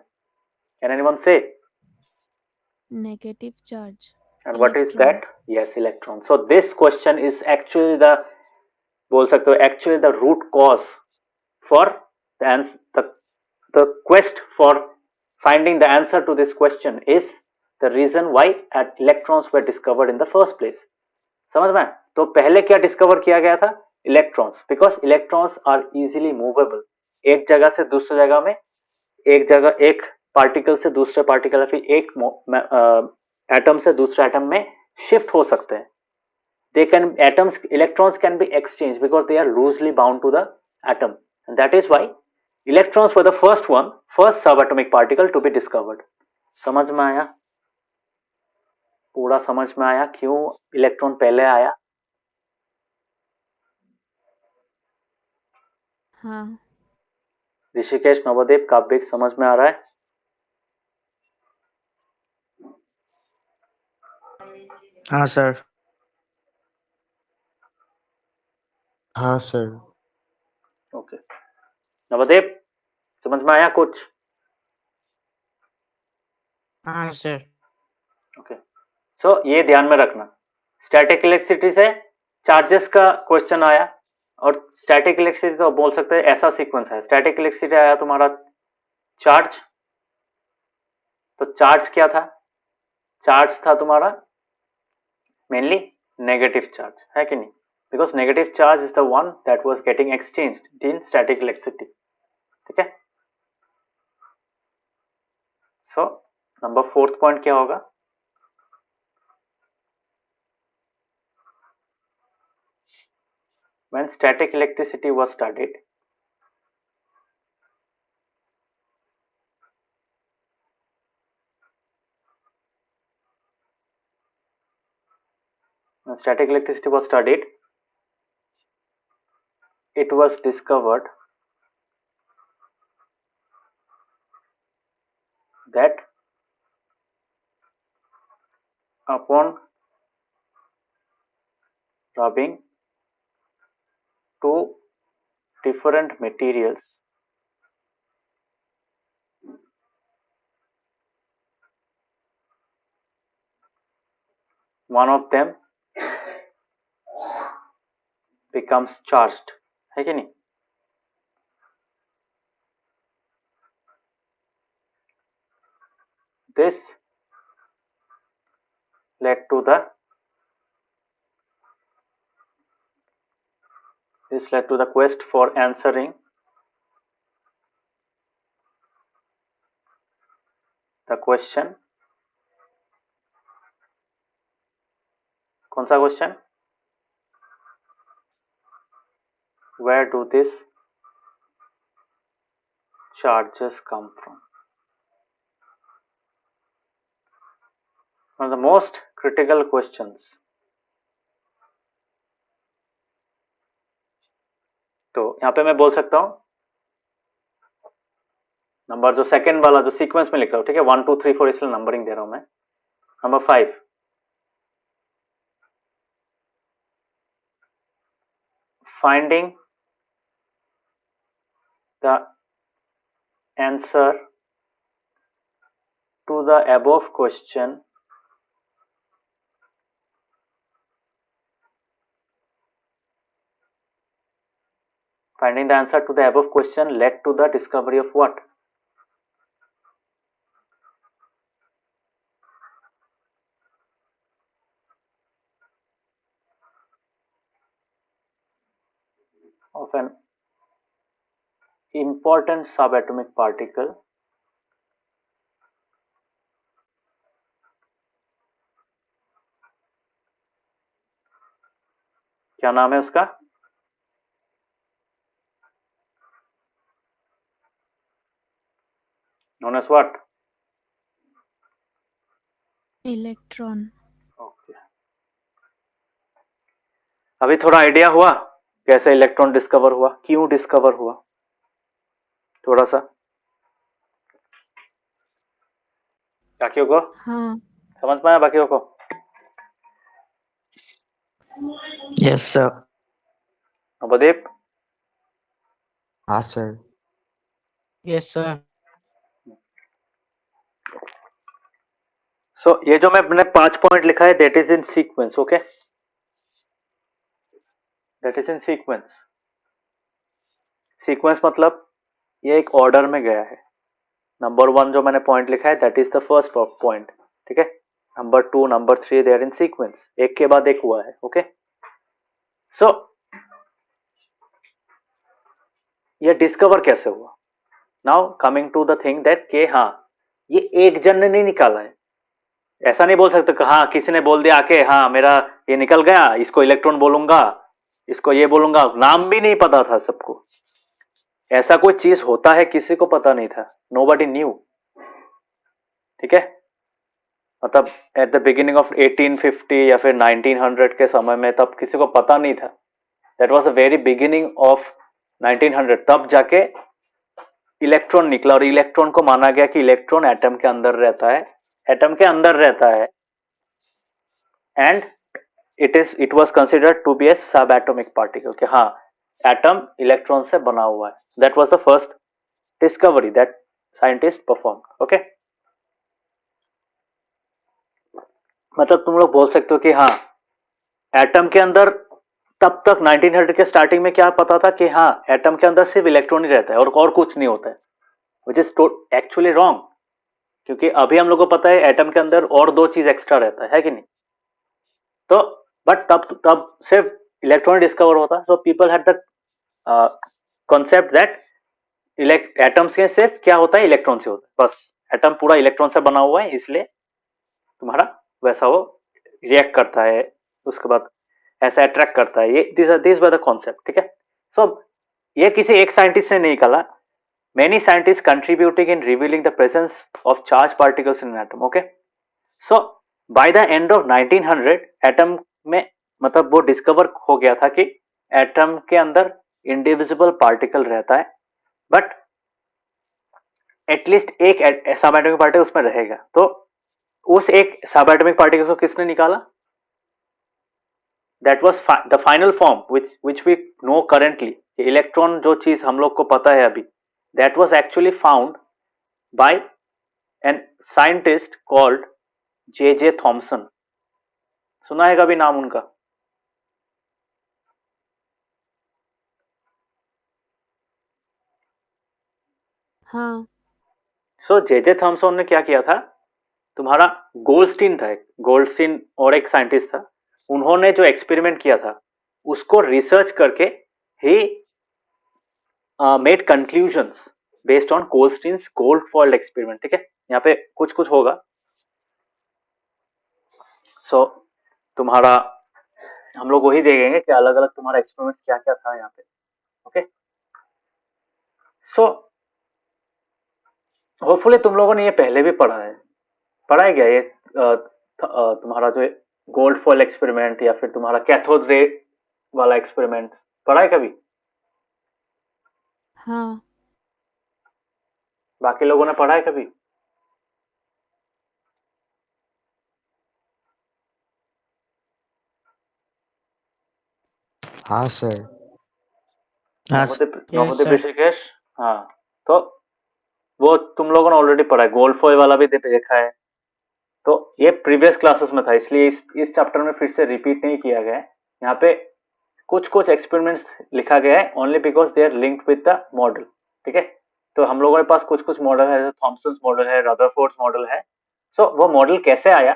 कैन एनीवन से? Negative charge, And what is electron. that? Yes, electron. So this question is actually the, बोल सकते हो actually the root cause for the quest for finding the answer to this question is the reason why electrons were discovered in the first place. समझ में? तो पहले क्या discover किया गया था, electrons, because electrons are easily movable, एक जगह से दूसरी जगह में, एक जगह एक पार्टिकल से दूसरे पार्टिकल या फिर एक एटम से दूसरे एटम में शिफ्ट हो सकते हैं। they can, atoms, electrons can be exchanged because they are loosely bound to the atom, and that is why electrons were the first subatomic particle to be discovered. समझ में आया, पूरा समझ में आया क्यों इलेक्ट्रॉन पहले आया? हाँ। ऋषिकेश, नवोदीप, काव्यिक, समझ में आ रहा है? हाँ सर। हाँ सर। ओके, नवोदीप समझ में आया कुछ? हाँ सर। ओके, सो ये ध्यान में रखना, स्टैटिक इलेक्ट्रिसिटी से चार्जेस का क्वेश्चन आया, और स्टैटिक इलेक्ट्रिसिटी तो बोल सकते हैं ऐसा सीक्वेंस है, स्टैटिक इलेक्ट्रिसिटी आया तुम्हारा चार्ज, तो चार्ज क्या था, चार्ज था तुम्हारा मेनली नेगेटिव चार्ज, है कि नहीं, because negative charge is the one that was getting exchanged in static electricity. ठीक है, सो नंबर 4th पॉइंट क्या होगा, when static electricity was studied, it was discovered that upon rubbing two different materials, one of them becomes charged, है कि नहीं? This led to the quest for answering the question, कौन सा question, where do these charges come from? One of the most critical questions. तो यहाँ पे मैं बोल सकता हूँ नंबर जो सेकंड वाला जो सीक्वेंस में लिख रहा हूँ, ठीक है, 1 2 3 4 इसलिए नंबरिंग दे रहा हूँ मैं. Number 5, finding the answer to the above question led to the discovery of what? Of an important subatomic particle क्या नाम है उसका? known as what? Electron. Okay. अभी थोड़ा आइडिया हुआ कैसे इलेक्ट्रॉन डिस्कवर हुआ, क्यों डिस्कवर हुआ, थोड़ा सा बाकियों को हाँ समझ में आया? बाकियों को यस सर। नवदीप? हाँ सर। Yes, sir. सो ये जो मैंने 5 पॉइंट लिखा है that is in sequence. Okay, that is in sequence. Sequence मतलब ये एक ऑर्डर में गया है. नंबर 1 जो मैंने पॉइंट लिखा है that is the first point, ठीक है. Number 2, number 3 they are in sequence, एक के बाद एक हुआ है. ओके, सो ये डिस्कवर कैसे हुआ? Now coming to the thing that के हाँ ये एक जन ने नहीं निकाला है. ऐसा नहीं बोल सकते कि हाँ किसी ने बोल दिया आके हाँ मेरा ये निकल गया, इसको इलेक्ट्रॉन बोलूंगा, इसको ये बोलूंगा, नाम भी नहीं पता था सबको. ऐसा कोई चीज होता है किसी को पता नहीं था. Nobody knew. ठीक है, मतलब एट द बिगिनिंग ऑफ 1850 या फिर 1900 के समय में तब किसी को पता नहीं था. That was the very beginning of 1900. तब जाके इलेक्ट्रॉन निकला और इलेक्ट्रॉन को माना गया कि इलेक्ट्रॉन एटम के अंदर रहता है, एटम के अंदर रहता है, and it was considered to be a subatomic particle. कि हाँ एटम इलेक्ट्रॉन से बना हुआ है. That was the first discovery that scientist perform. Okay, मतलब तुम लोग बोल सकते हो कि हाँ एटम के अंदर तब तक 1900 के स्टार्टिंग में क्या पता था कि हाँ एटम के अंदर सिर्फ इलेक्ट्रॉन ही रहता है और कुछ नहीं होता है, विच इज एक्चुअली रॉन्ग. क्योंकि अभी हम लोग को पता है एटम के अंदर और 2 चीज एक्स्ट्रा रहता है कि नहीं. तो बट तब सिर्फ इलेक्ट्रॉन डिस्कवर होता. So people had the concept that atoms के सिर्फ क्या होता है, इलेक्ट्रॉन से होता है बस. एटम पूरा इलेक्ट्रॉन से बना हुआ है इसलिए तुम्हारा वैसा वो रिएक्ट करता है, उसके बाद ऐसा अट्रैक्ट करता है. ये दिस वर द कॉन्सेप्ट. ठीक है, सो ये किसी एक साइंटिस्ट ने नहीं निकाला. Many scientists contributing in revealing the presence of charged particles in an atom. Okay, so by the end of 1900 atom में मतलब वो डिस्कवर हो गया था कि एटम के अंदर इंडिविजिबल पार्टिकल रहता है, बट एटलीस्ट एक सब एटॉमिक पार्टिकल उसमें रहेगा. तो उस एक सब एटॉमिक पार्टिकल को किसने निकाला? That was the final form which we know currently. Electron जो चीज हम लोग को पता है अभी, that was actually found by an scientist called J.J. Thomson. सुना है कभी नाम उनका? हाँ सो J.J. थॉमसन ने क्या किया था, तुम्हारा गोल्डस्टीन था, एक गोल्डस्टीन और एक साइंटिस्ट था, उन्होंने जो एक्सपेरिमेंट किया था उसको रिसर्च करके ही made conclusions based on Goldstein's gold foiled experiment. ठीक है, यहाँ पे कुछ कुछ होगा. सो तुम्हारा हम लोग वही देखेंगे कि अलग अलग तुम्हारा एक्सपेरिमेंट्स क्या क्या था यहाँ पे. सो होपफुली तुम लोगों ने ये पहले भी पढ़ा है क्या ये तुम्हारा जो गोल्ड फॉइल एक्सपेरिमेंट या फिर तुम्हारा कैथोड रे वाला एक्सपेरिमेंट पढ़ा है कभी? हाँ। बाकी लोगों ने पढ़ा है कभी? हाँ सर। हाँ नवोदय Yes, नवोदय sir. ऋषिकेश? हाँ, तो वो तुम लोगों ने ऑलरेडी पढ़ा है, गोल्ड फॉइल वाला भी देखा है। तो ये प्रीवियस क्लासेस में था, इसलिए इस चैप्टर में फिर से रिपीट नहीं किया गया है। यहाँ पे कुछ कुछ एक्सपेरिमेंट्स लिखा गया है only because they are linked with the model. ठीक है, तो हम लोगों के पास कुछ कुछ मॉडल है, जैसे थॉमसन मॉडल है, रदरफोर्ड मॉडल है। सो वो मॉडल कैसे आया,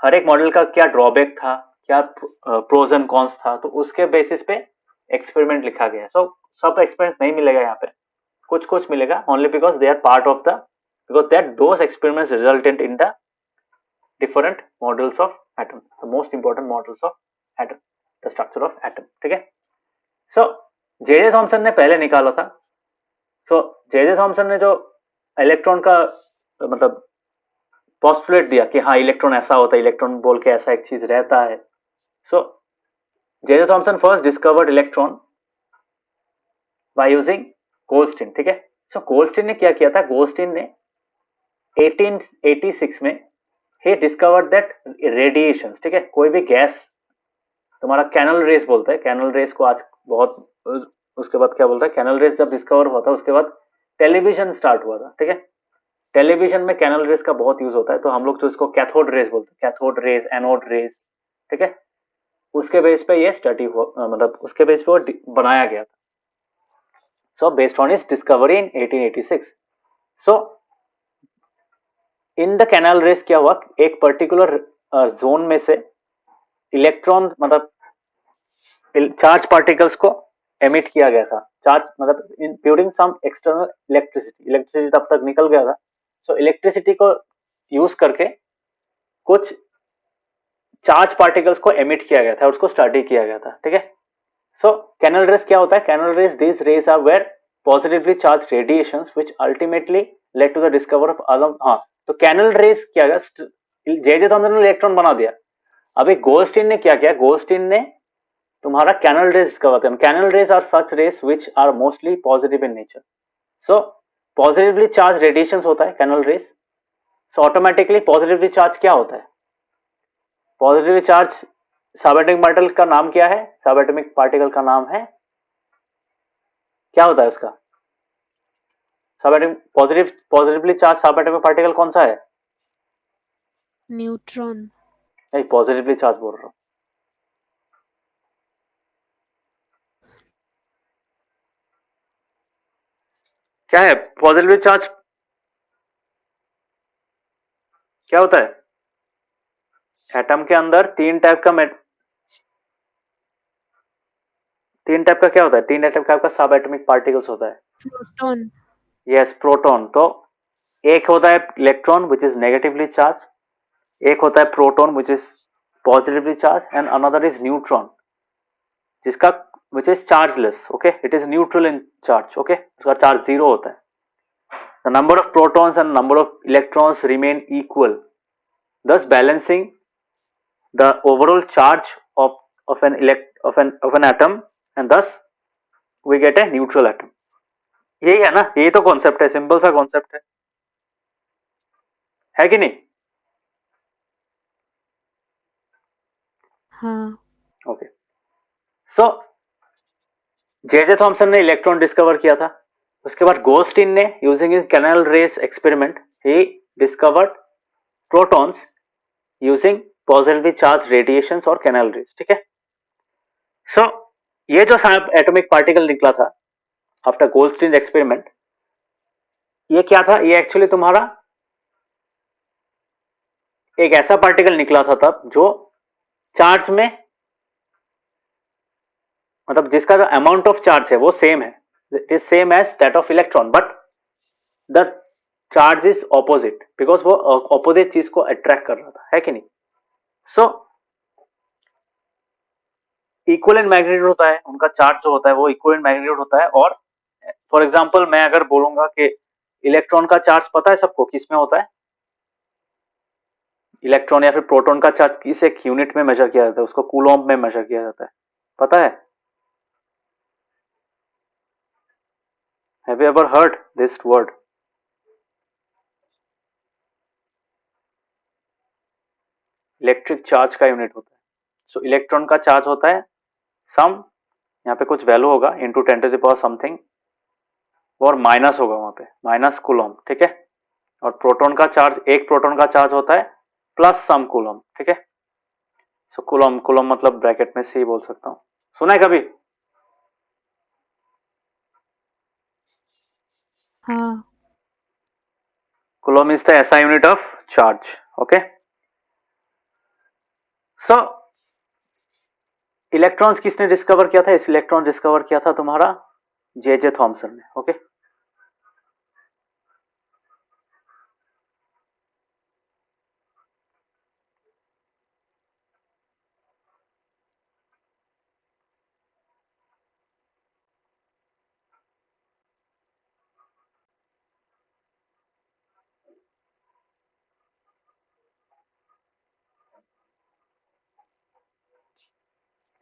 हर एक मॉडल का क्या ड्रॉबैक था, क्या प्रोज एंड कॉन्स था, तो उसके बेसिस पे एक्सपेरिमेंट लिखा गया है। सो सब एक्सपेरिमेंट नहीं मिलेगा यहाँ पे, कुछ कुछ मिलेगा only because they are part of the, because that those experiments resulted in the different models of atom, the most important models of atom, the structure of atom। ठीक है, सो जे थॉमसन ने पहले निकाला था। सो J Thomson ने जो electron का मतलब पोस्टुलेट दिया कि हाँ इलेक्ट्रॉन ऐसा होता है, इलेक्ट्रॉन बोल के ऐसा एक चीज रहता है। So J Thomson first discovered electron by using Goldstein. ठीक है, सो गोल्डस्टीन ने क्या किया था, गोल्डस्टीन ने 1886 में he discovered that radiations, ठीक है, कोई भी गैस तुम्हारा कैनल रेस बोलते हैं, कैनल रेस को आज बहुत, उसके बाद क्या बोलता है, कैनल रेस जब डिस्कवर हुआ था उसके बाद टेलीविजन स्टार्ट हुआ था। ठीक है, टेलीविजन में कैनल रेस का बहुत यूज होता है, तो हम लोग तो इसको कैथोड रेस बोलते हैं, कैथोड रेस, एनोड रेस। ठीक है, उसके बेस पे ये स्टडी हुआ, मतलब उसके बेस पे वो बनाया गया था। So based on is discovery in 1886। So in the canal rays क्या हुआ, एक पर्टिकुलर जोन में से इलेक्ट्रॉन मतलब चार्ज पार्टिकल्स को एमिट किया गया था। चार्ज मतलब including some external electricity, electricity तब तक निकल गया था। सो इलेक्ट्रिसिटी को यूज करके कुछ चार्ज पार्टिकल्स को एमिट किया गया था, उसको स्टडी किया गया था। ठीक है, सो कैनल रेस क्या होता है, canal rays, this rays are where positively charge radiations which ultimately lead to the discover of other. हाँ, तो कैनल रेस क्या गया, जे थॉमसन ने इलेक्ट्रॉन बना दिया। अभी गोल्डस्टीन ने क्या किया, गोल्डस्टीन ने तुम्हारा कैनल रेस डिस्कवर किया। Canal rays are such rays which are mostly positive in nature. So positively charge radiations होता है canal rays. So automatically positively charge क्या होता है, पॉजिटिवली चार्ज सबएटॉमिक पार्टिकल का नाम क्या है, सबएटॉमिक पार्टिकल का नाम है क्या होता है उसका, subatomic positively charge subatomic particle कौन सा है, न्यूट्रॉन। नहीं पॉजिटिवली चार्ज बोल रहा हूं, क्या है पॉजिटिवली चार्ज, क्या होता है, एटम के अंदर तीन टाइप का क्या होता है, तीन टाइप का सब एटॉमिक पार्टिकल्स होता है। प्रोटॉन। Yes, proton. तो एक होता है electron which is negatively charge, एक होता है proton which is positively charge, and another is neutron जिसका which is chargeless. Okay, it is neutral in charge. Okay, उसका चार्ज 0 होता है। The number of protons and number of electrons remain equal, thus balancing the overall charge of an atom, and thus we get a neutral atom। यही है ना, यही तो concept है, simple सा कॉन्सेप्ट है कि नहीं? हाँ। ओके, सो जे थॉमसन ने इलेक्ट्रॉन डिस्कवर किया था। उसके बाद गोल्डस्टीन ने using in canal rays experiment ही discovered protons using positively charge radiations और कैनल रेस। ठीक है, सो ये जो एटॉमिक पार्टिकल निकला था आफ्टर गोल्डस्टीन एक्सपेरिमेंट, ये क्या था, ये एक्चुअली तुम्हारा एक ऐसा पार्टिकल निकला था तब जो चार्ज में मतलब जिसका जो अमाउंट ऑफ चार्ज है वो सेम है, it is same as that of electron, but the charge is opposite because वो ऑपोजिट चीज को अट्रैक्ट कर रहा था, है कि नहीं? सो इक्विवेलेंट मैग्नीट्यूड होता है उनका, चार्ज जो होता है वो इक्विवेलेंट मैग्नीट्यूड होता है, और फॉर एग्जाम्पल मैं अगर बोलूंगा कि इलेक्ट्रॉन का चार्ज पता है सबको किस में होता है, इलेक्ट्रॉन या फिर प्रोटॉन का चार्ज किस एक यूनिट में मेजर किया जाता है, उसको कूलॉम्ब में मेजर किया जाता है, पता है? Have you ever heard this word? Electric charge का यूनिट होता है। सो इलेक्ट्रॉन का चार्ज होता है सम, यहाँ पे कुछ वैल्यू होगा into 10 to the power something, और माइनस होगा वहां पे माइनस कूलॉम्ब, ठीक है। और प्रोटॉन का चार्ज, एक प्रोटॉन का चार्ज होता है प्लस सम कूलॉम्ब, ठीक है। सो कूलॉम्ब, कूलॉम्ब मतलब ब्रैकेट में सी बोल सकता हूं, सुना है कभी? हाँ। Coulomb is the SI unit of charge, okay. So electrons किसने डिस्कवर किया था? इस इलेक्ट्रॉन डिस्कवर किया था तुम्हारा जे थॉमसन ने, ओके।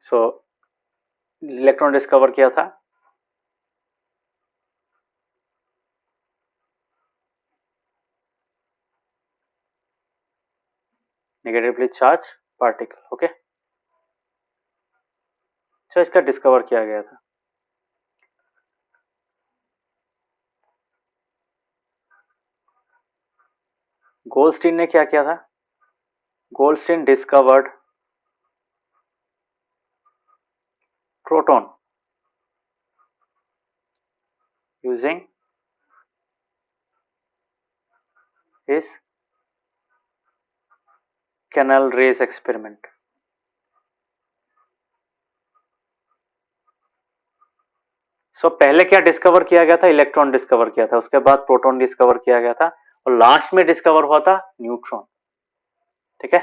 सो इलेक्ट्रॉन डिस्कवर किया था नेगेटिवली चार्ज पार्टिकल, ओके। तो इसका डिस्कवर किया गया था। गोल्डस्टीन ने क्या किया था? Goldstein discovered proton using his canal rays experiment. So पहले क्या डिस्कवर किया गया था? इलेक्ट्रॉन डिस्कवर किया था, उसके बाद प्रोटॉन डिस्कवर किया गया था, और लास्ट में डिस्कवर हुआ था न्यूट्रॉन, ठीक है।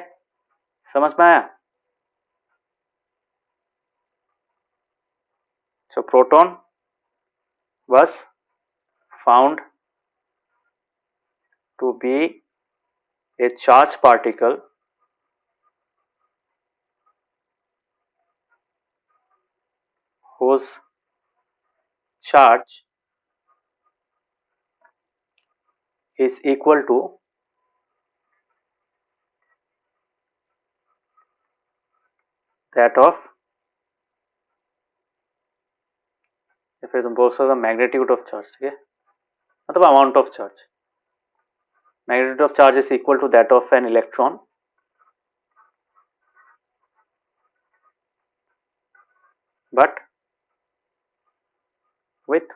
समझ में आया? सो proton was found to be a charged particle whose charge is equal to that of, या फिर तुम बोल सकते हो मैग्नीट्यूड ऑफ चार्ज, ठीक है, मतलब amount of charge. Magnitude of charge is equal to that of an electron but with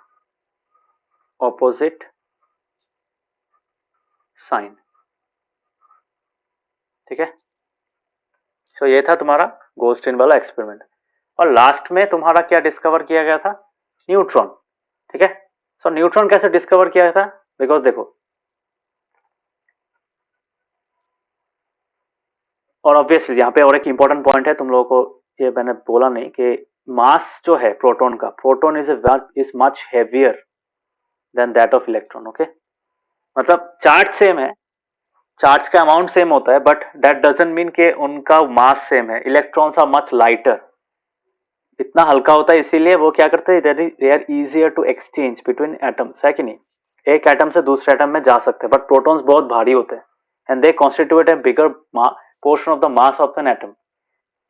opposite sign, ठीक है। सो ये था तुम्हारा गोल्डस्टीन वाला एक्सपेरिमेंट, और लास्ट में तुम्हारा क्या डिस्कवर किया गया था? न्यूट्रॉन, ठीक है। सो न्यूट्रॉन कैसे डिस्कवर किया था? बिकॉज देखो, और ऑब्वियसली यहाँ पे और एक इंपॉर्टेंट पॉइंट है, तुम लोगों को ये मैंने बोला नहीं कि मास जो है प्रोटॉन का, proton is much heavier than that of electron, okay. मतलब चार्ज सेम है, चार्ज का अमाउंट सेम होता है, बट दैट डजंट मीन कि उनका मास सेम है। इलेक्ट्रॉन्स आर मच लाइटर, इतना हल्का होता है, इसीलिए वो क्या करते हैं, they are easier to exchange between atoms, है कि नहीं। एक एटम से दूसरे एटम में जा सकते हैं, बट प्रोटॉन्स बहुत भारी होते हैं and they constitute A bigger portion of the mass of an atom.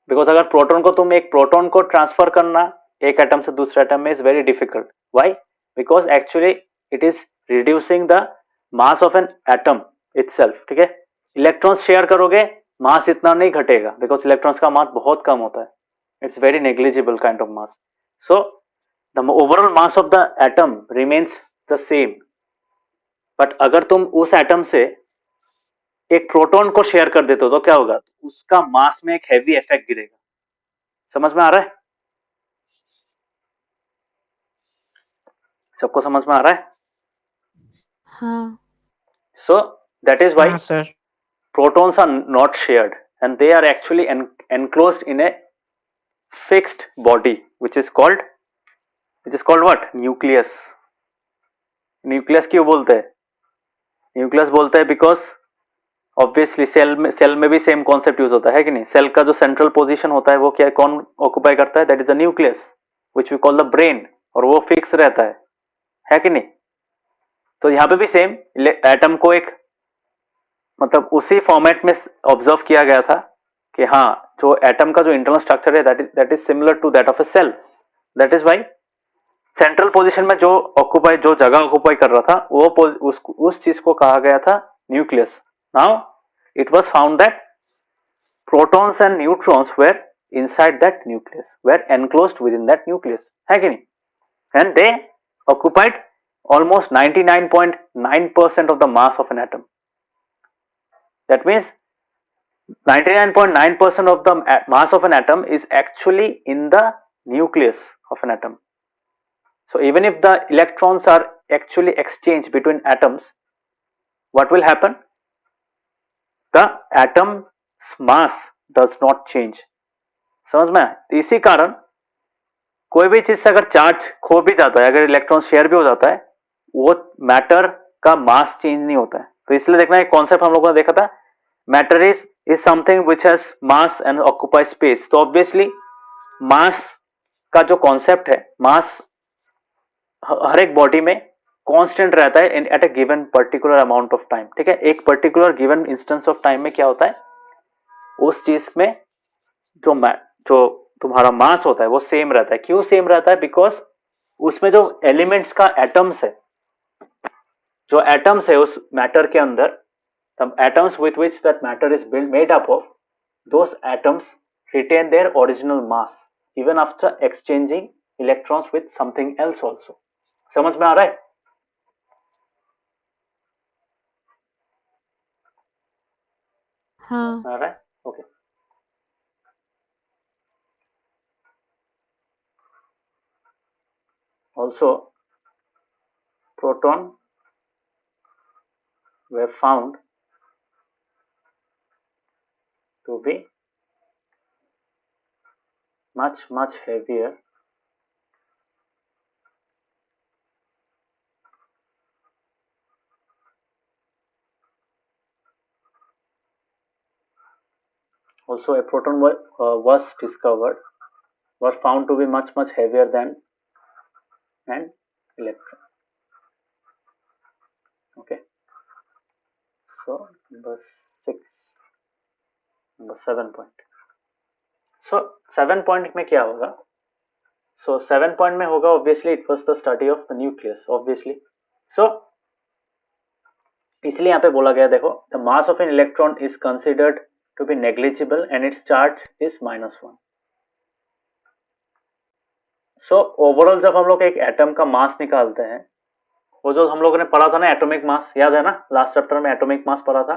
Because अगर प्रोटॉन को, तुम एक प्रोटॉन को ट्रांसफर करना एक एटम से दूसरे एटम में is very difficult. Why? Because actually it is reducing the mass of an atom itself, ठीक है। इलेक्ट्रॉन्स शेयर करोगे, मास इतना नहीं घटेगा, बिकॉज इलेक्ट्रॉन्स का मास बहुत कम होता है, it's very negligible kind of mass. So the overall mass of the atom remains the same, but अगर तुम उस एटम से एक प्रोटॉन को शेयर कर देते हो तो क्या होगा? उसका मास में एक हैवी इफेक्ट गिरेगा। समझ में आ रहा है? सबको समझ में आ रहा है? हाँ। So that is why हाँ sir. protons are not shared and they are actually enclosed in a fixed body which is called what? Nucleus. Nucleus क्यों बोलते हैं? न्यूक्लियस बोलते हैं बिकॉज ऑब्वियसली सेल में भी सेम कॉन्सेप्ट यूज होता है कि नहीं? सेल का जो सेंट्रल पोजीशन होता है वो क्या, कौन ऑक्युपाई करता है? That is the nucleus which we call the brain, और वो फिक्स रहता है कि नहीं? तो यहाँ पे भी सेम एटम को एक मतलब उसी फॉर्मेट में ऑब्जर्व किया गया था कि हाँ, जो एटम का जो इंटरनल स्ट्रक्चर है that is similar to that of a cell. That is why central position में जो जगह ऑक्युपाई कर रहा था वो उस चीज को कहा गया था nucleus. Now it was found that protons and neutrons were inside that nucleus, were enclosed within that nucleus, है कि नहीं? And they occupied almost 99.9% of the mass of an atom. That means 99.9% of the mass of an atom is actually in the nucleus of an atom. So even if the electrons are actually exchanged between atoms, what will happen? The atom's mass does not change. समझ में? तो इसी कारण कोई भी चीज से अगर चार्ज खो भी जाता है, अगर इलेक्ट्रॉन शेयर भी हो जाता है, वो मैटर का मास चेंज नहीं होता है। तो इसलिए देखना, एक कॉन्सेप्ट हम लोगों ने देखा था, matter is something which has mass and occupy space. तो ऑब्वियसली मास का जो कॉन्सेप्ट है, मास हर एक बॉडी में कांस्टेंट रहता है at a given particular amount of time. ठीक है, एक particular given instance of time में क्या होता है, उस चीज में जो तुम्हारा मास होता है वो सेम रहता है। क्यों सेम रहता है? बिकॉज उसमें जो एलिमेंट्स का एटम्स है, जो एटम्स है उस मैटर के अंदर, the atoms with which that matter is build made up of, those atoms retain their original mass even after exchanging electrons with something else also. समझ में आ रहा है? हाँ। आ रहा है? ओके। Also, proton were found to be much heavier also a proton was found to be much heavier than an electron. Okay, so number 7 point. So 7 point में क्या होगा? So 7 point में होगा obviously it was the study of the nucleus obviously. So इसलिए यहाँ पे बोला गया, देखो, the mass of an electron is considered to be negligible and its charge is -1. So overall जब हम लोग एक एटम का मास निकालते हैं, वो जो हम लोगों ने पढ़ा था ना एटॉमिक मास, याद है ना? लास्ट चैप्टर में एटॉमिक मास पढ़ा था।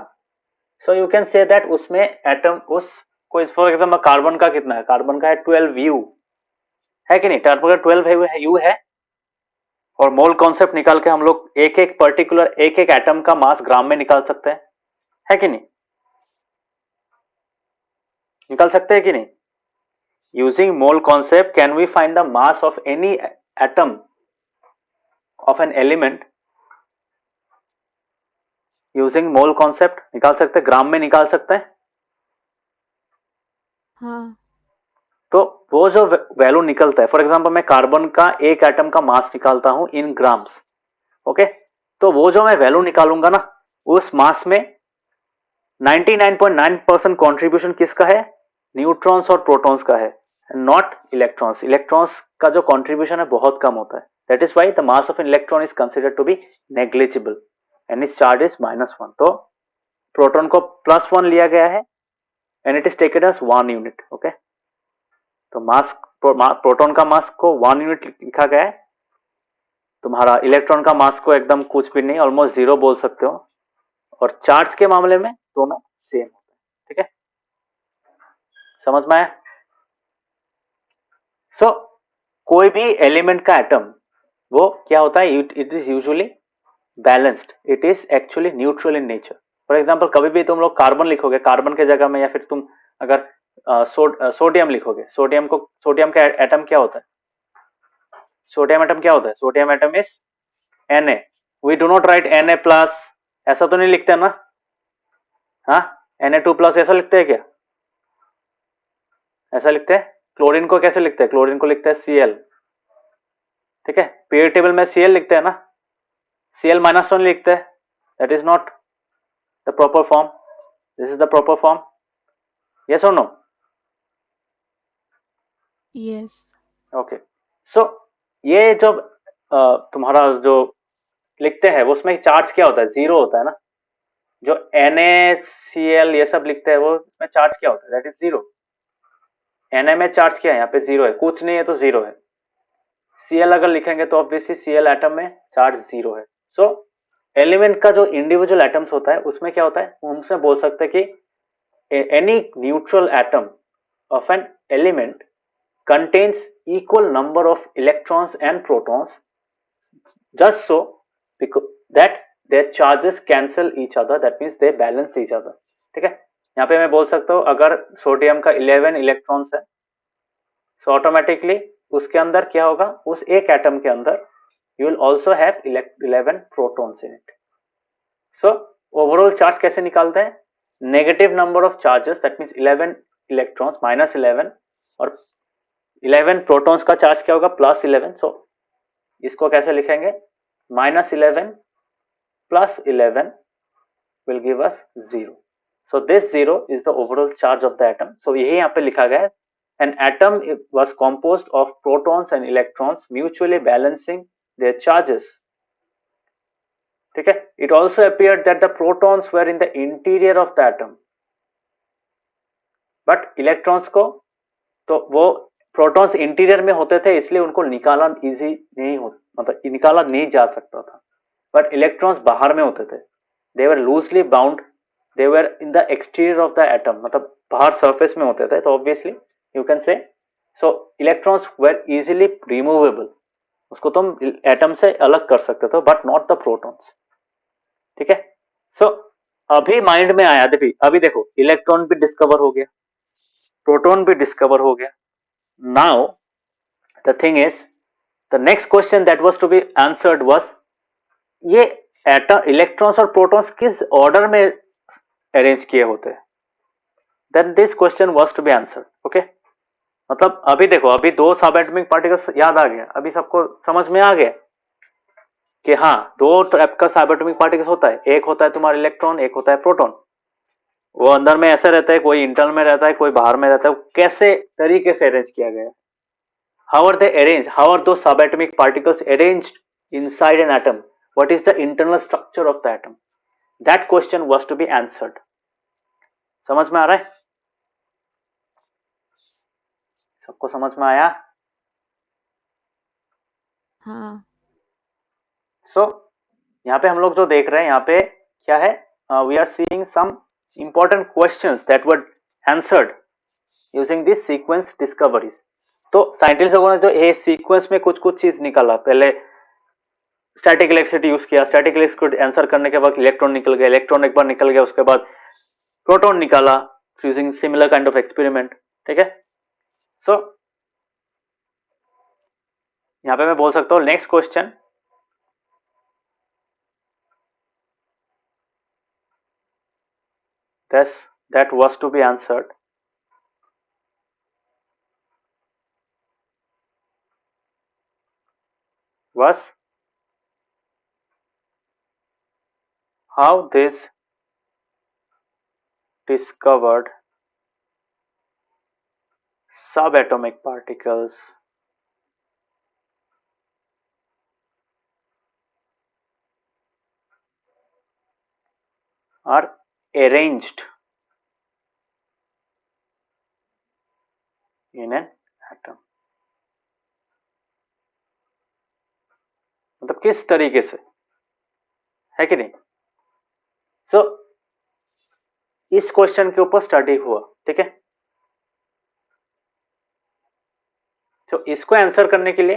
So you can say that उसमें एटम कोई फॉर एग्जांपल कार्बन का कितना है? कार्बन का है 12 यू, है कि नहीं? कार्बन का 12 यू है, और मोल कॉन्सेप्ट निकाल के हम लोग एक पर्टिकुलर एक एटम का मास ग्राम में निकाल सकते हैं, है कि नहीं? निकाल सकते हैं कि नहीं? Using mole concept, can we find the mass of any atom of an element? Using mole concept निकाल सकते हैं, ग्राम में निकाल सकते हैं। हाँ। तो वो जो वैल्यू निकलता है, फॉर एग्जांपल मैं कार्बन का एक एटम का मास निकालता हूं इन ग्राम्स, ओके? तो वो जो मैं वैल्यू निकालूंगा ना, उस मास में 99.9% कॉन्ट्रीब्यूशन किसका है? न्यूट्रॉन्स और प्रोटॉन्स का है, नॉट इलेक्ट्रॉन्स। इलेक्ट्रॉन्स का जो कंट्रीब्यूशन है बहुत कम होता है। That is why the mass of an electron is considered to be negligible and its charge is -1। तो प्रोटॉन को +1 लिया गया है and it is taken as 1 unit. Okay, तो मास प्रोटॉन का मास को 1 यूनिट लिखा गया है, तुम्हारा इलेक्ट्रॉन का मास को एकदम कुछ भी नहीं, ऑलमोस्ट 0 बोल सकते हो, और चार्ज के मामले में दोनों सेम होते हैं। ठीक है, समझ में आया? सो कोई भी एलिमेंट का एटम वो क्या होता है? It is usually balanced, it is actually neutral in nature. For example कभी भी तुम लोग कार्बन लिखोगे, कार्बन के जगह में, या फिर तुम अगर सोडियम लिखोगे, सोडियम का एटम क्या होता है? सोडियम एटम क्या होता है? Sodium atom is Na, we do not write Na plus, ऐसा तो नहीं लिखते ना? हाँ, Na2 प्लस ऐसा लिखते हैं क्या? ऐसा लिखते हैं? क्लोरीन को कैसे लिखते हैं? क्लोरीन को लिखते हैं Cl, ठीक है? पीरियड टेबल में Cl लिखते हैं ना? Cl -1 लिखते हैं, that is not the proper form, this is the proper form, yes और नो? यस। ओके, सो ये जो तुम्हारा जो लिखते हैं वो उसमें चार्ज क्या होता है? जीरो होता है ना? जो NaCl ये सब लिखते हैं वो इसमें चार्ज क्या होता है? That is zero. Na में चार्ज क्या है? यहाँ पे जीरो है, कुछ नहीं है तो जीरो है। Cl अगर लिखेंगे तो ऑब्वियसली Cl एटम में चार्ज जीरो है। सो एलिमेंट का जो इंडिविजुअल एटम्स होता है उसमें क्या होता है? हम उसमें बोल सकते हैं कि any neutral atom of an element contains equal number of electrons and protons, just so because that their charges cancel each other, that means they balance each other, ठीक है? यहाँ पे मैं बोल सकता हूँ अगर सोडियम का 11 इलेक्ट्रॉन्स है, सो ऑटोमेटिकली उसके अंदर क्या होगा? उस एक एटम के अंदर you will also have 11 protons in it. So overall charge कैसे निकालते हैं? Negative number of charges, that means 11 electrons -11 और 11 प्रोटॉन्स का चार्ज क्या होगा? +11। सो इसको कैसे लिखेंगे? -11 + 11 will give us 0. So this 0 is the overall charge of the atom. So यही यहाँ पे लिखा गया है, an atom was composed of protons and electrons mutually balancing their charges. ठीक है? It also appeared that the protons were in the interior of the atom, but electrons को तो वो प्रोटॉन्स इंटीरियर में होते थे इसलिए उनको निकाला इजी नहीं हो, मतलब निकाला नहीं जा सकता था, बट इलेक्ट्रॉन्स बाहर में होते थे, they were loosely bound, they were in the exterior of the atom, मतलब बाहर सरफेस में होते थे, तो obviously you can say so electrons were easily removable, उसको तुम एटम से अलग कर सकते थे, बट नॉट द प्रोटॉन्स, ठीक है? सो अभी माइंड में आया, अभी देखो इलेक्ट्रॉन भी डिस्कवर हो गया, प्रोटॉन भी डिस्कवर हो गया। Now the thing is, the next question that was to be answered was ये एटम इलेक्ट्रॉन्स और प्रोटॉन्स किस ऑर्डर में अरेंज किए होते हैं? Then this question was to be answered. Okay? मतलब अभी देखो, अभी दो सब एटॉमिक पार्टिकल्स याद आ गया, अभी सबको समझ में आ गया कि हाँ दो टाइप का सब एटॉमिक पार्टिकल्स होता है, एक होता है तुम्हारा इलेक्ट्रॉन, एक होता है प्रोटॉन। वो अंदर में ऐसे रहता है, कोई इंटरनल में रहता है, कोई बाहर में रहता है, कैसे तरीके से अरेंज किया गया है? How are they arranged? How are those subatomic particles arranged inside an atom? What is the internal structure of the atom? That question was to be answered. समझ में आ रहा है? सबको समझ में आया? हाँ। So यहाँ पे हम लोग जो देख रहे हैं यहाँ पे क्या है? We are seeing some important questions that were answered using this sequence discoveries. तो साइंटिस्ट लोगों ने जो ये सीक्वेंस में कुछ कुछ चीज निकाला, पहले स्टैटिक इलेक्ट्रिसिटी यूज किया, स्टैटिक इलेक्ट्रिसिटी आंसर करने के बाद इलेक्ट्रॉन निकल गया, इलेक्ट्रॉन एक बार निकल गया उसके बाद प्रोटॉन निकाला using similar kind of experiment, ठीक है? सो यहाँ पे मैं बोल सकता हूँ next question, that was to be answered was how this discovered subatomic particles are arranged in an atom, मतलब किस तरीके से, है कि नहीं? सो इस क्वेश्चन के ऊपर स्टडी हुआ, ठीक है? तो इसको आंसर करने के लिए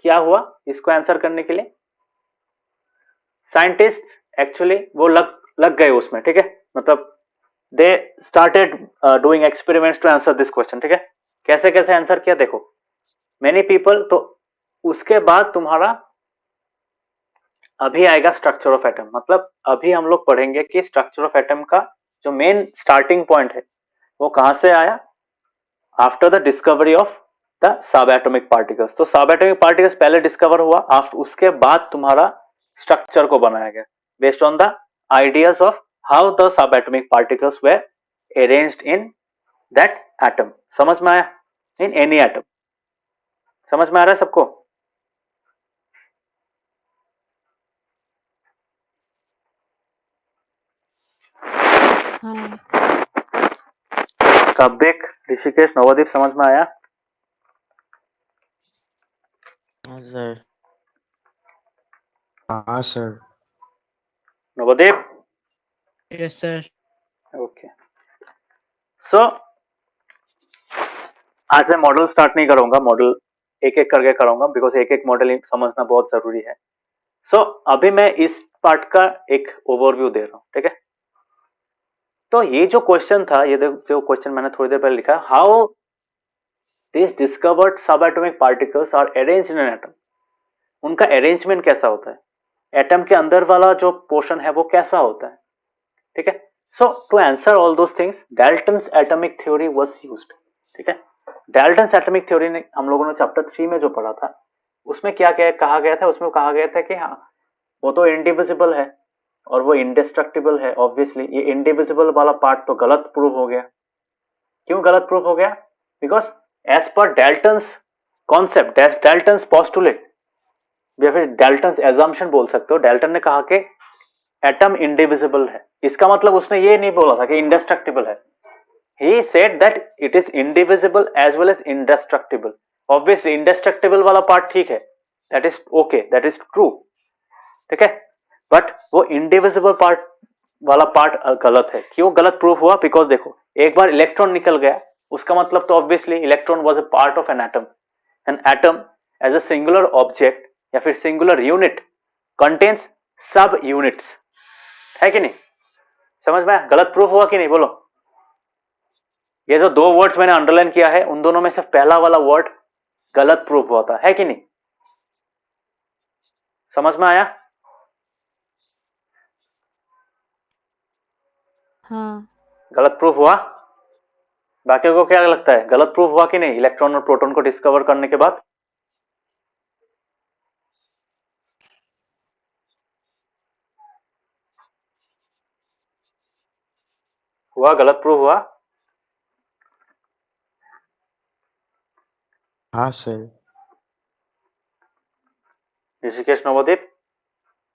क्या हुआ? इसको आंसर करने के लिए साइंटिस्ट एक्चुअली वो लग गए उसमें, ठीक है? मतलब they started doing experiments to answer this question, ठीक है? कैसे कैसे आंसर किया देखो, मेनी पीपल। तो उसके बाद तुम्हारा अभी आएगा स्ट्रक्चर ऑफ एटम, मतलब अभी हम लोग पढ़ेंगे कि स्ट्रक्चर ऑफ एटम का जो मेन स्टार्टिंग पॉइंट है वो कहां से आया, after the discovery of the subatomic particles. तो सब एटॉमिक पार्टिकल्स पहले डिस्कवर हुआ, आफ्टर उसके बाद तुम्हारा स्ट्रक्चर को बनाया गया based on the ideas of how the subatomic particles were arranged in that atom. समझ में आया? In any atom. समझ में आ रहा है सबको? हाँ काव्यक, ऋषिकेश, नवदीप, समझ में आया? हाँ सर। हाँ sir. Navdeep? Yes, sir. Okay. So आज मैं मॉडल स्टार्ट नहीं करूंगा, मॉडल एक एक करके करूंगा बिकॉज एक एक मॉडल समझना बहुत जरूरी है। सो अभी मैं इस पार्ट का एक ओवरव्यू दे रहा हूं, ठीक है? तो ये जो क्वेश्चन था, ये जो क्वेश्चन मैंने थोड़ी देर पहले लिखा, how this discovered subatomic particles are arranged in an atom. उनका अरेंजमेंट कैसा होता है, एटम के अंदर वाला जो पोर्शन है वो कैसा होता है, ठीक है? So to answer all those things Dalton's atomic theory was used, ठीक है? डाल्टन्स एटॉमिक थ्योरी ने हम लोगों ने चैप्टर 3 में जो पढ़ा था उसमें क्या क्या कहा गया था, उसमें कहा गया था कि हाँ वो तो इंडिविजिबल है और वो इंडेस्ट्रक्टिबल है। ऑब्वियसली ये इंडिविजिबल वाला पार्ट तो गलत प्रूव हो गया। क्यों गलत प्रूव हो गया? Because as per Dalton's concept, Dalton's postulate या फिर डाल्टन्स एजम्पशन बोल सकते हो, डाल्टन ने कहा कि एटम इंडिविजिबल है। इसका मतलब उसने ये नहीं बोला था कि इंडेस्ट्रक्टिबल है। He said that it is indivisible as well as indestructible. Obviously indestructible वाला पार्ट ठीक है, that is okay, that is true, ठीक है? बट वो इंडिविजिबल पार्ट वाला पार्ट गलत है। क्यों गलत प्रूफ हुआ? बिकॉज देखो एक बार इलेक्ट्रॉन निकल गया उसका मतलब तो obviously electron was a part of an atom. An atom as a singular object या फिर singular unit contains subunits, है कि नहीं? समझ में आया? गलत प्रूफ हुआ कि नहीं बोलो? ये जो दो वर्ड्स मैंने अंडरलाइन किया है उन दोनों में से पहला वाला वर्ड गलत प्रूफ हुआ था, है कि नहीं? समझ में आया? हाँ गलत प्रूफ हुआ? बाकियों को क्या लगता है, गलत प्रूफ हुआ कि नहीं इलेक्ट्रॉन और प्रोटॉन को डिस्कवर करने के बाद? हुआ? गलत प्रूफ हुआ? हाँ sir. Rishikesh, Navdeep?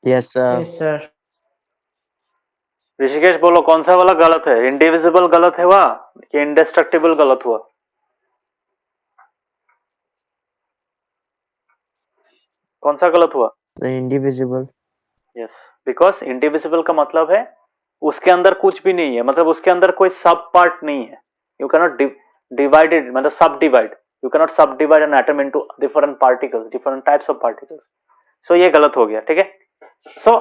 Yes sir. Yes, sir. Rishikesh बोलो कौन सा वाला गलत है, इंडिविजिबल गलत है हुआ कि इंडेस्ट्रक्टिबल गलत हुआ? कौन सा गलत हुआ? इंडिविजिबल। यस, बिकॉज इंडिविजिबल का मतलब है उसके अंदर कुछ भी नहीं है, मतलब उसके अंदर कोई सब पार्ट नहीं है। यू कैनॉट डिवाइडेड, मतलब subdivide, you cannot subdivide an atom into different particles, different types of particles. So ये गलत हो गया, ठीक है? सो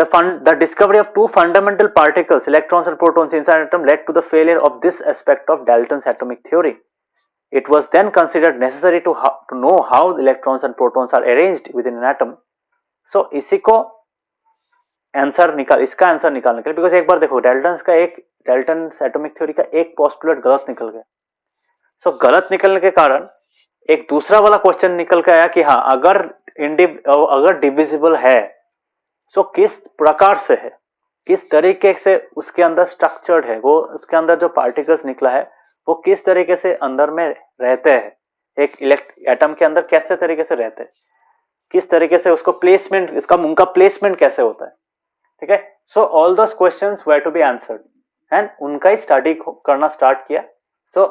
the discovery of two fundamental particles, electrons and protons inside an atom led to the failure of this aspect of Dalton's atomic theory. It was then considered necessary to know how the electrons and protons are arranged within an atom. So इसी को इसका answer निकालने के लिए, because एक बार देखो Dalton's atomic theory का एक पोस्टुलेट गलत निकल गया। सो गलत निकलने के कारण एक दूसरा वाला क्वेश्चन निकल के आया कि हाँ अगर डिविजिबल है सो किस प्रकार से है, किस तरीके से उसके अंदर स्ट्रक्चर्ड है, वो उसके अंदर जो पार्टिकल्स निकला है वो किस तरीके से अंदर में रहते हैं, एक एटम के अंदर कैसे तरीके से रहते हैं, किस तरीके से उसको प्लेसमेंट, इसका उनका प्लेसमेंट कैसे होता है, ठीक है? So all those questions were to be answered and उनका ही स्टडी करना स्टार्ट किया। सो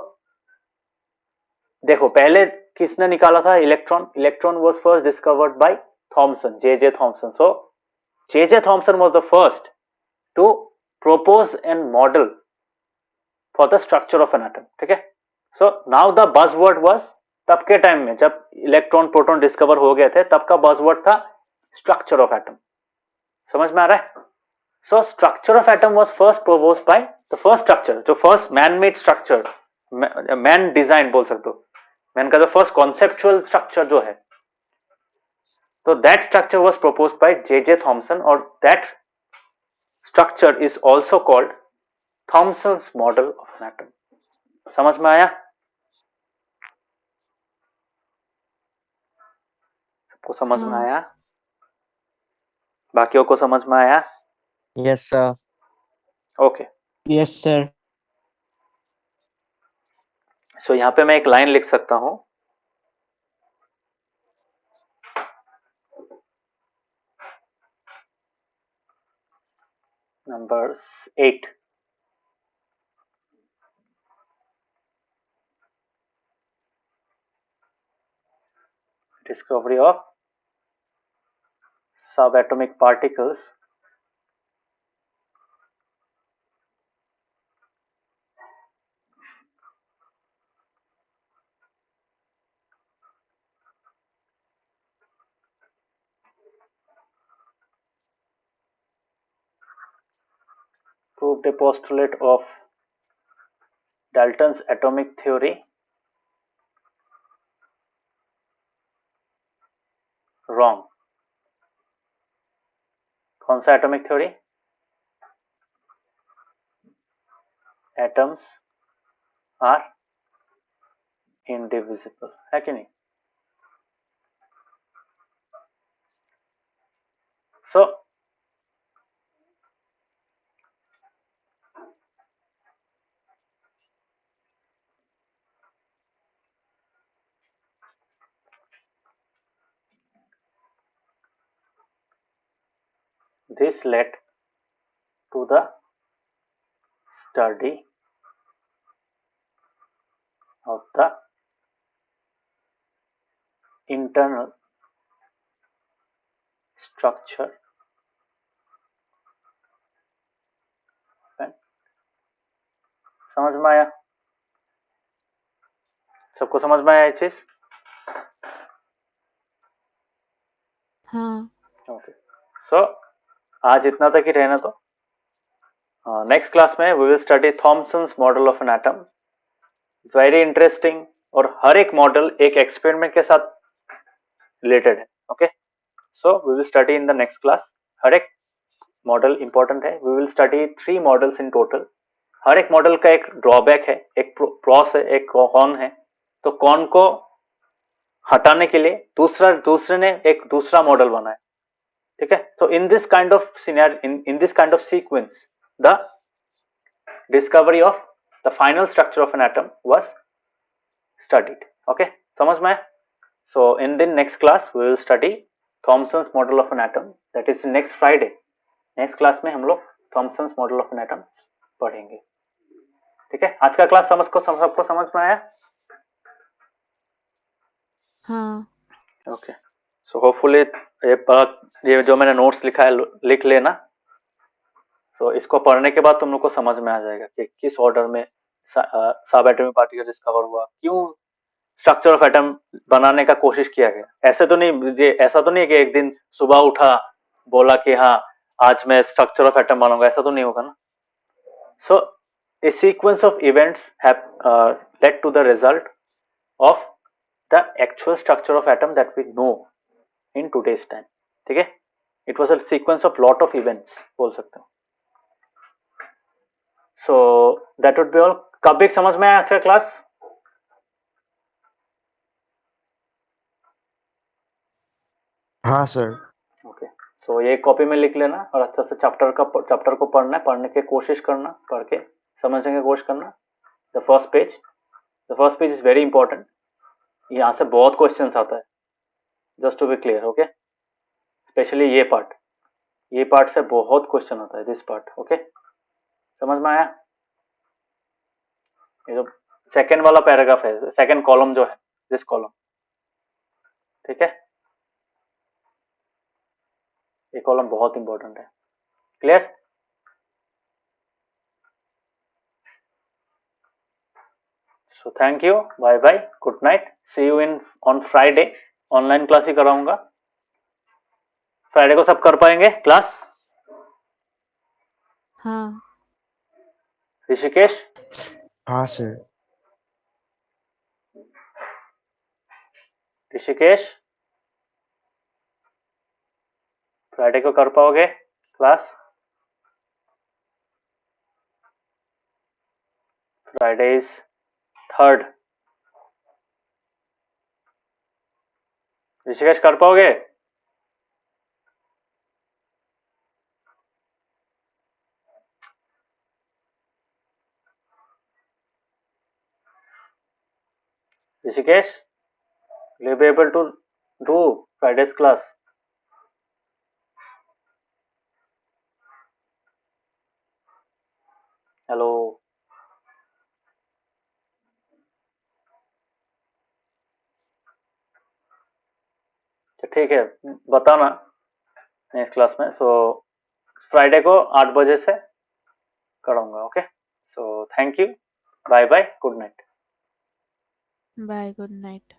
देखो पहले किसने निकाला था electron was first discovered by Thomson, J Thomson. So J.J. Thomson was the first to propose a model for the structure of an atom, ठीक है? So now the buzzword was, तब के टाइम में जब इलेक्ट्रॉन प्रोटॉन डिस्कवर हो गए थे तब का buzzword था स्ट्रक्चर ऑफ एटम। समझ में आ रहा है? So structure of atom was first proposed by the first structure, जो first man made structure, man design बोल सकते हो, मैन का जो फर्स्ट कॉन्सेप्चुअल स्ट्रक्चर जो है So that structure was proposed by J.J. Thomson, or that structure is also called Thomson's model of an atom. समझ में आया? सबको समझ में हाँ आया? बाकियों को समझ में आया? Yes, sir. Okay. Yes, sir. सो यहाँ पे मैं एक लाइन लिख सकता हूँ. Number 8. Discovery of subatomic particles proved a postulate of Dalton's atomic theory wrong. कौन सा atomic theory? Atoms are indivisible, है कि नहीं? सो this led to the study of the internal structure and समझ में आया? सबको समझ में आया ये चीज? हाँ ओके. सो आज इतना तक ही रहना. तो नेक्स्ट क्लास में we will study Thomson's model of an atom. Very interesting, और हर एक मॉडल एक एक्सपेरिमेंट के साथ रिलेटेड है. Okay. So we will study in the next class. हर एक मॉडल इंपॉर्टेंट है. We will study 3 models in total. हर एक मॉडल का एक ड्रॉबैक है, एक प्रॉस है, एक कॉन है. तो कॉन को हटाने के लिए दूसरे ने एक दूसरा मॉडल बनाया. ठीक है. तो in this kind of scenario, in this kind of sequence, the discovery of the final structure of an atom was studied. Okay, समझ में? So in the next class we will study Thomson's model of an atom, that is next Friday. Next class में हम लोग Thomson's model of an atom पढ़ेंगे. ठीक है. आज का क्लास सबको समझ में आया? हाँ ओके. सो होपफुली ये जो मैंने नोट्स लिखा है लिख लेना. सो इसको पढ़ने के बाद तुम लोग को समझ में आ जाएगा कि किस ऑर्डर में सब एटॉमिक पार्टिकल डिस्कवर हुआ, क्यों स्ट्रक्चर ऑफ एटम बनाने का कोशिश किया गया. ऐसा तो नहीं कि एक दिन सुबह उठा, बोला कि हाँ आज मैं स्ट्रक्चर ऑफ एटम बनाऊंगा. ऐसा तो नहीं होगा ना. सो a sequence of events have led to the result of the actual structure of atom that we know in today's time. ठीक है. It was a sequence of lot of events बोल सकते हो. So that would be all. कब एक समझ में आया आज का क्लास? हाँ सर. ओके. सो ये कॉपी में लिख लेना और अच्छा से चैप्टर को पढ़ना है, पढ़ने की कोशिश करना, पढ़ के समझने की कोशिश करना. The first page is very important. यहाँ से बहुत क्वेश्चंस आता है, just to be clear. Okay. Specially ये पार्ट से बहुत क्वेश्चन आता है, दिस पार्ट. ओके, समझ में आया? ये जो सेकंड वाला पैराग्राफ है, सेकंड कॉलम जो है, दिस कॉलम. ठीक है. ये कॉलम बहुत इंपॉर्टेंट है. Clear? So thank you, bye bye, good night, see you in on Friday. Online class ही कराऊंगा. फ्राइडे को सब कर पाएंगे क्लास? हाँ ऋषिकेश, हाँ सर. ऋषिकेश, फ्राइडे को कर पाओगे class? Friday is 3rd। Rishikesh कर पाओगे? Rishikesh, will you be able to do Friday's class? Hello, ठीक है, बताना नेक्स्ट क्लास में। सो फ्राइडे को 8 बजे से कराऊंगा। Okay, so thank you, bye bye, good night. Bye, good night.